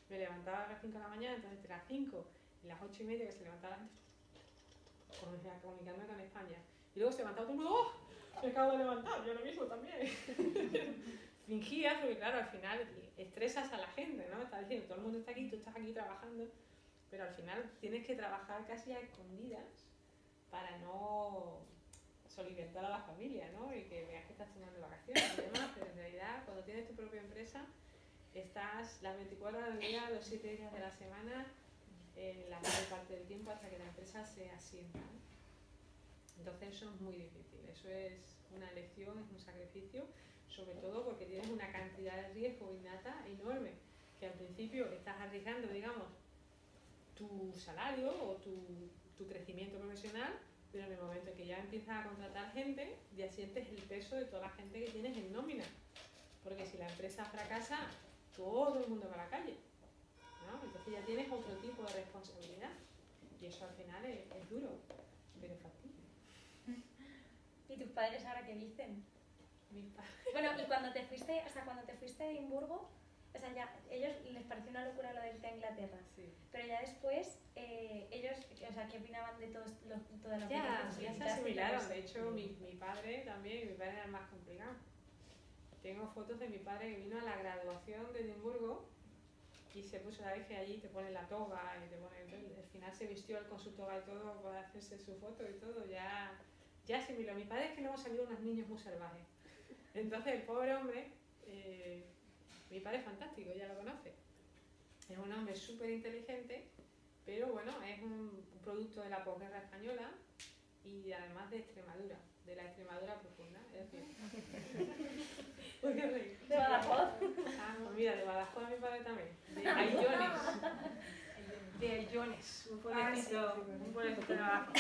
A: Me levantaba a las 5 de la mañana, entonces entre las 5 y las 8 y media que se levantaba la gente, comunicando con España. Y luego se levantaba todo el mundo, ¡oh! Me acabo de levantar, yo lo mismo también. Fingías, porque claro, al final estresas a la gente, ¿no? Estás diciendo, todo el mundo está aquí, tú estás aquí trabajando, pero al final tienes que trabajar casi a escondidas para no soliviantar a la familia, ¿no? Y que veas que estás tomando vacaciones y demás, pero en realidad cuando tienes tu propia empresa estás las 24 horas del día, los 7 días de la semana, la mayor parte del tiempo hasta que la empresa se asienta, ¿no? Entonces eso es muy difícil, eso es una lección, es un sacrificio, sobre todo porque tienes una cantidad de riesgo innata enorme, que al principio estás arriesgando, digamos, tu salario o tu crecimiento profesional, pero en el momento en que ya empiezas a contratar gente, ya sientes el peso de toda la gente que tienes en nómina, porque si la empresa fracasa, todo el mundo va a la calle, ¿no? Entonces ya tienes otro tipo de responsabilidad y eso al final es duro, pero es factible.
B: ¿Y tus padres ahora qué dicen?
A: Mis padres.
B: Bueno, y cuando te fuiste, o sea, cuando te fuiste a Edimburgo, o sea, ya, ellos les pareció una locura lo de irte a Inglaterra,
A: Sí.
B: pero ya después, ellos, o sea, ¿qué opinaban de toda la
A: Ya se asimilaron, de hecho
B: Sí.
A: mi padre también, mi padre era el más complicado. Tengo fotos de mi padre que vino a la graduación de Edimburgo y se puso, sabes que allí te ponen la toga y te ponen, entonces, al final se vistió él con su toga y todo para hacerse su foto y todo, ya asimiló. Mi padre es que luego salieron unos niños muy salvajes. Entonces el pobre hombre, mi padre es fantástico, ya lo conoce. Es un hombre súper inteligente, pero bueno, es un producto de la posguerra española y además de Extremadura, de la Extremadura profunda, es decir. ¿Por qué reír?
B: ¿De Badajoz?
A: Ah, pues mira, de Badajoz mi padre también, de Aillones. De Aillones, un pueblecito de Badajoz.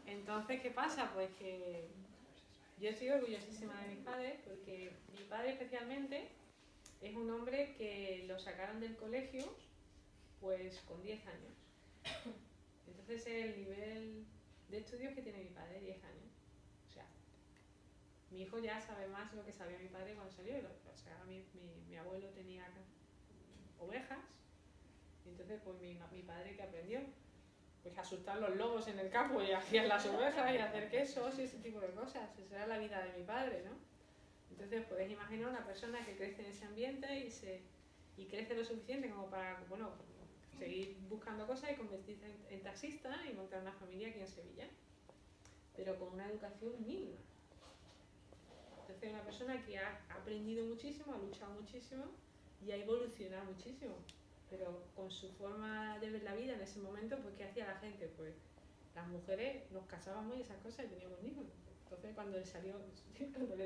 A: Entonces, ¿qué pasa? Pues que yo estoy orgullosísima de mis padres porque mi padre especialmente es un hombre que lo sacaron del colegio pues con 10 años. Entonces el nivel de estudios que tiene mi padre, 10 años. O sea, mi hijo ya sabe más de lo que sabía mi padre cuando salió. O sea, mi abuelo tenía ovejas, y entonces pues mi padre que aprendió pues asustar los lobos en el campo y hacían las ovejas y hacer quesos y ese tipo de cosas. Esa era la vida de mi padre, ¿no? Entonces podéis imaginar una persona que crece en ese ambiente y crece lo suficiente como para, bueno, seguir buscando cosas y convertirse en taxista y montar una familia aquí en Sevilla, pero con una educación mínima. Entonces una persona que ha aprendido muchísimo, ha luchado muchísimo y ha evolucionado muchísimo. Pero con su forma de ver la vida en ese momento, pues ¿qué hacía la gente? Pues las mujeres nos casábamos y esas cosas y teníamos hijos. Entonces cuando le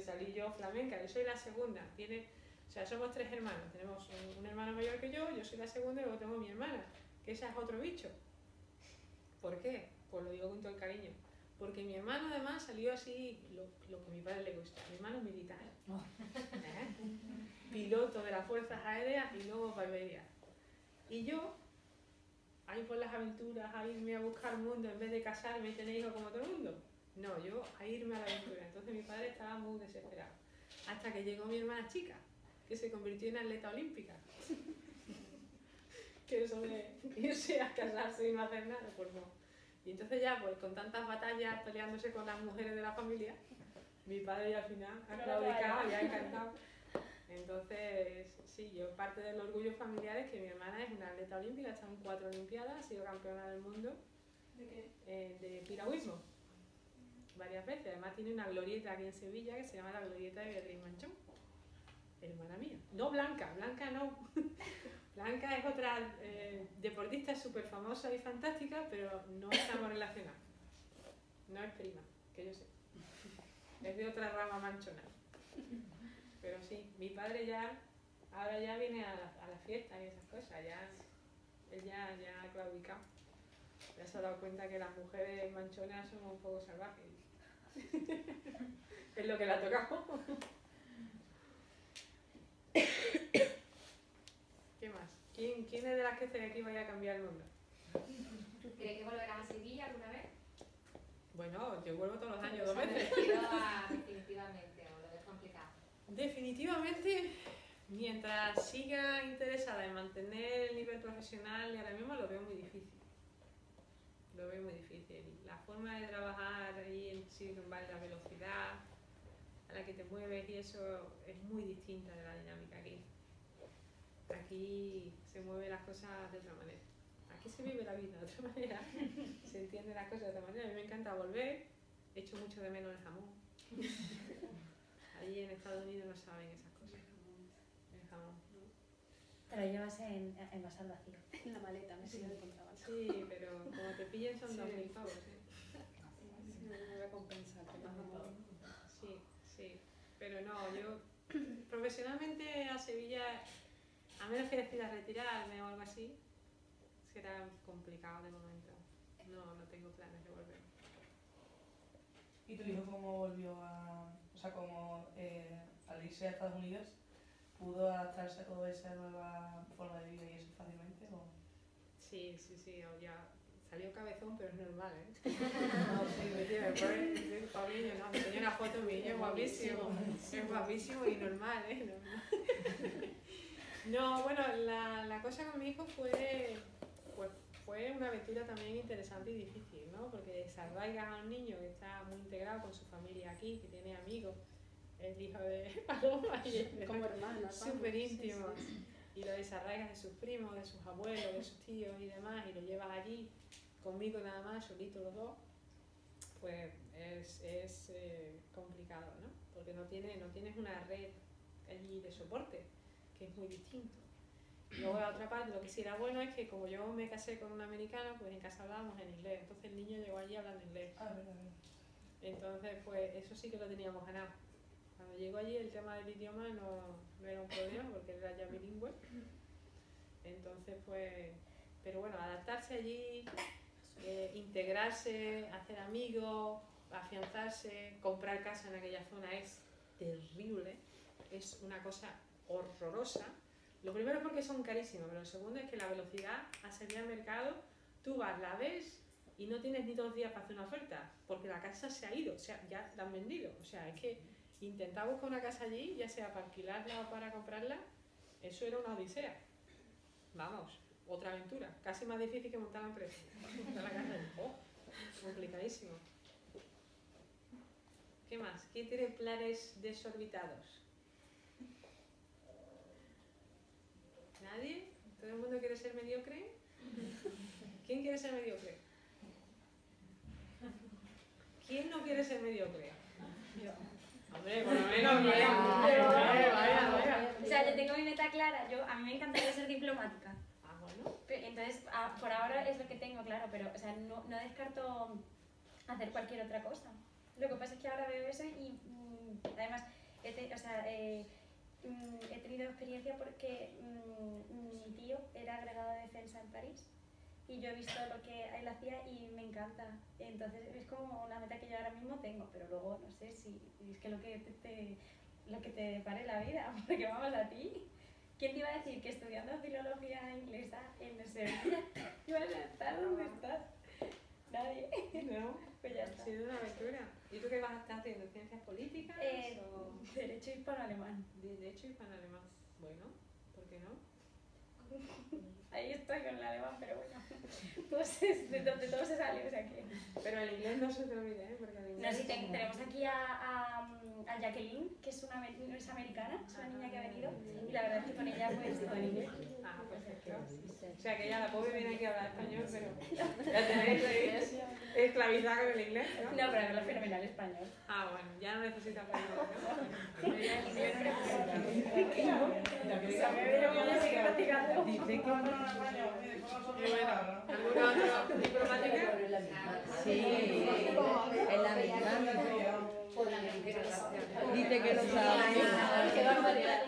A: salí yo flamenca, yo soy la segunda, o sea, somos 3 hermanos, tenemos un hermano mayor que yo soy la segunda y luego tengo mi hermana, que esa es otro bicho. ¿Por qué? Pues lo digo con todo el cariño. Porque mi hermano además salió así, lo que a mi padre le gusta, mi hermano es militar, piloto de las fuerzas aéreas y luego barbería. Y yo, ahí por las aventuras, a irme a buscar mundo en vez de casarme y tener hijos como todo el mundo. No, yo a irme a la aventura. Entonces mi padre estaba muy desesperado. Hasta que llegó mi hermana chica, que se convirtió en atleta olímpica. Que eso de irse a casarse y no hacer nada, pues no. Y entonces ya, pues con tantas batallas peleándose con las mujeres de la familia, mi padre ya al final ha claudicado y ha encantado. Entonces, sí, yo parte del orgullo familiar es que mi hermana es una atleta olímpica, ha estado en 4 olimpiadas, ha sido campeona del mundo.
C: ¿De qué?
A: De piragüismo, varias veces. Además tiene una glorieta aquí en Sevilla que se llama la glorieta de Beatriz Manchón, hermana mía. No Blanca, Blanca no. Blanca es otra deportista súper famosa y fantástica, pero no estamos relacionados. No es prima, que yo sé. Es de otra rama manchona. Pero sí, mi padre ahora ya viene a las fiestas y esas cosas, él ya ha claudicado. Ya se ha dado cuenta que las mujeres manchonas son un poco salvajes. Es lo que le ha tocado. ¿Qué más? ¿Quién es de las que esté aquí vaya a cambiar el mundo?
D: ¿Crees que volverás a Sevilla alguna vez?
A: Bueno, yo vuelvo todos los años,
D: ¿Os
A: 2
D: han
A: veces.
D: elegido definitivamente o lo ves complicado?
A: Definitivamente, mientras siga interesada en mantener el nivel profesional, y ahora mismo lo veo muy difícil. Lo veo muy difícil. La forma de trabajar ahí en Silicon Valley, la velocidad a la que te mueves y eso es muy distinta de la dinámica aquí. Aquí se mueven las cosas de otra manera. Aquí se vive la vida de otra manera. Se entienden las cosas de otra manera. A mí me encanta volver. Echo mucho de menos el jamón. Allí en Estados Unidos no saben esas cosas. El jamón, ¿no?
B: Te lo llevas en vasal vacío.
E: En la maleta, me sigue de contrabando.
A: Sí, pero como te pillen son 2.000 pavos.
E: Me voy a compensar, que más no.
A: Sí, sí. Pero no, yo profesionalmente a Sevilla, a menos que decida retirarme o algo así, será complicado de momento. No tengo planes de volver.
F: ¿Y tu hijo cómo volvió a, o sea, como al irse a Estados Unidos, pudo adaptarse a toda esa nueva forma de vida y eso fácilmente? ¿O?
A: Sí, ya salió cabezón, pero es normal, ¿eh? No, sí, me tiene, Paulillo, no, me enseñó una foto, mi niño es guapísimo, es guapísimo y normal, ¿eh? Normal. No, bueno, la cosa con mi hijo fue una aventura también interesante y difícil, ¿no? Porque desarraigas a un niño que está muy integrado con su familia aquí, que tiene amigos, es hijo de Paloma y es
E: Como hermanas.
A: súper íntimo. Y lo desarraigas de sus primos, de sus abuelos, de sus tíos y demás, y lo llevas allí, conmigo nada más, solitos los dos, pues es complicado, ¿no? Porque no tienes una red allí de soporte, que es muy distinto. Y luego la otra parte, lo que sí era bueno es que como yo me casé con un americano, pues en casa hablábamos en inglés, entonces el niño llegó allí hablando inglés.
F: Ah, verdad.
A: Entonces, pues eso sí que lo teníamos ganado. Cuando llegó allí el tema del idioma no era un problema porque era ya bilingüe. Entonces, pues, pero bueno, adaptarse allí, integrarse, hacer amigos, afianzarse, comprar casa en aquella zona es terrible, es una cosa horrorosa. Lo primero es porque son carísimos, pero lo segundo es que la velocidad a salir al mercado, tú vas, la ves y no tienes ni 2 días para hacer una oferta, porque la casa se ha ido, o sea, ya la han vendido. O sea, es que intentar buscar una casa allí, ya sea para alquilarla o para comprarla, eso era una odisea. Vamos, otra aventura, casi más difícil que montar la empresa. Montar la casa allí, complicadísimo. ¿Qué más? ¿Quién tiene planes desorbitados? ¿Nadie? ¿Todo el mundo quiere ser mediocre? ¿Quién quiere ser mediocre? ¿Quién no quiere ser mediocre?
E: Yo.
A: Hombre, por lo menos vaya.
B: O sea, yo tengo mi meta clara. A mí me encantaría ser diplomática.
A: Ah, bueno.
B: Entonces, por ahora es lo que tengo claro, pero o sea, no descarto hacer cualquier otra cosa. Lo que pasa es que ahora veo eso y además he tenido experiencia porque mi tío era agregado de defensa en París y yo he visto lo que él hacía y me encanta. Entonces es como una meta que yo ahora mismo tengo, pero luego no sé si es que lo que te depare la vida, porque vamos a ti. ¿Quién te iba a decir que estudiando filología inglesa en Sevilla ibas a estar donde estás? Nadie.
A: No,
B: Pues ya
A: ha
B: está.
A: sido una aventura. ¿Y tú qué vas a estar haciendo? ¿Ciencias políticas o
B: Derecho hispano-alemán.
A: derecho hispano-alemán? Bueno, ¿por qué no?
B: Ahí estoy con el alemán, pero bueno. Pues de todo se sale, o sea que...
A: Pero el inglés no se te olvide, ¿eh? Porque el
B: No,
A: inglés
B: sí,
A: es como-
B: tenemos aquí a Jacqueline, que es es americana, es una niña que ha venido, y la verdad es que con ella pues todo en inglés.
A: Ah, perfecto. O sea que ya la pobre viene aquí a hablar español, pero la tenéis ahí esclavizada con el inglés, ¿no?
B: No, pero habla fenomenal español.
A: Ah, bueno, ya no necesita aprender, ¿no? Ella es inglés
B: Sigue practicando.
F: Dice que...
A: Y bueno, ¿alguna otra diplomática?
G: Sí, el americano. Dice que no sabe.
E: Qué barbaridad.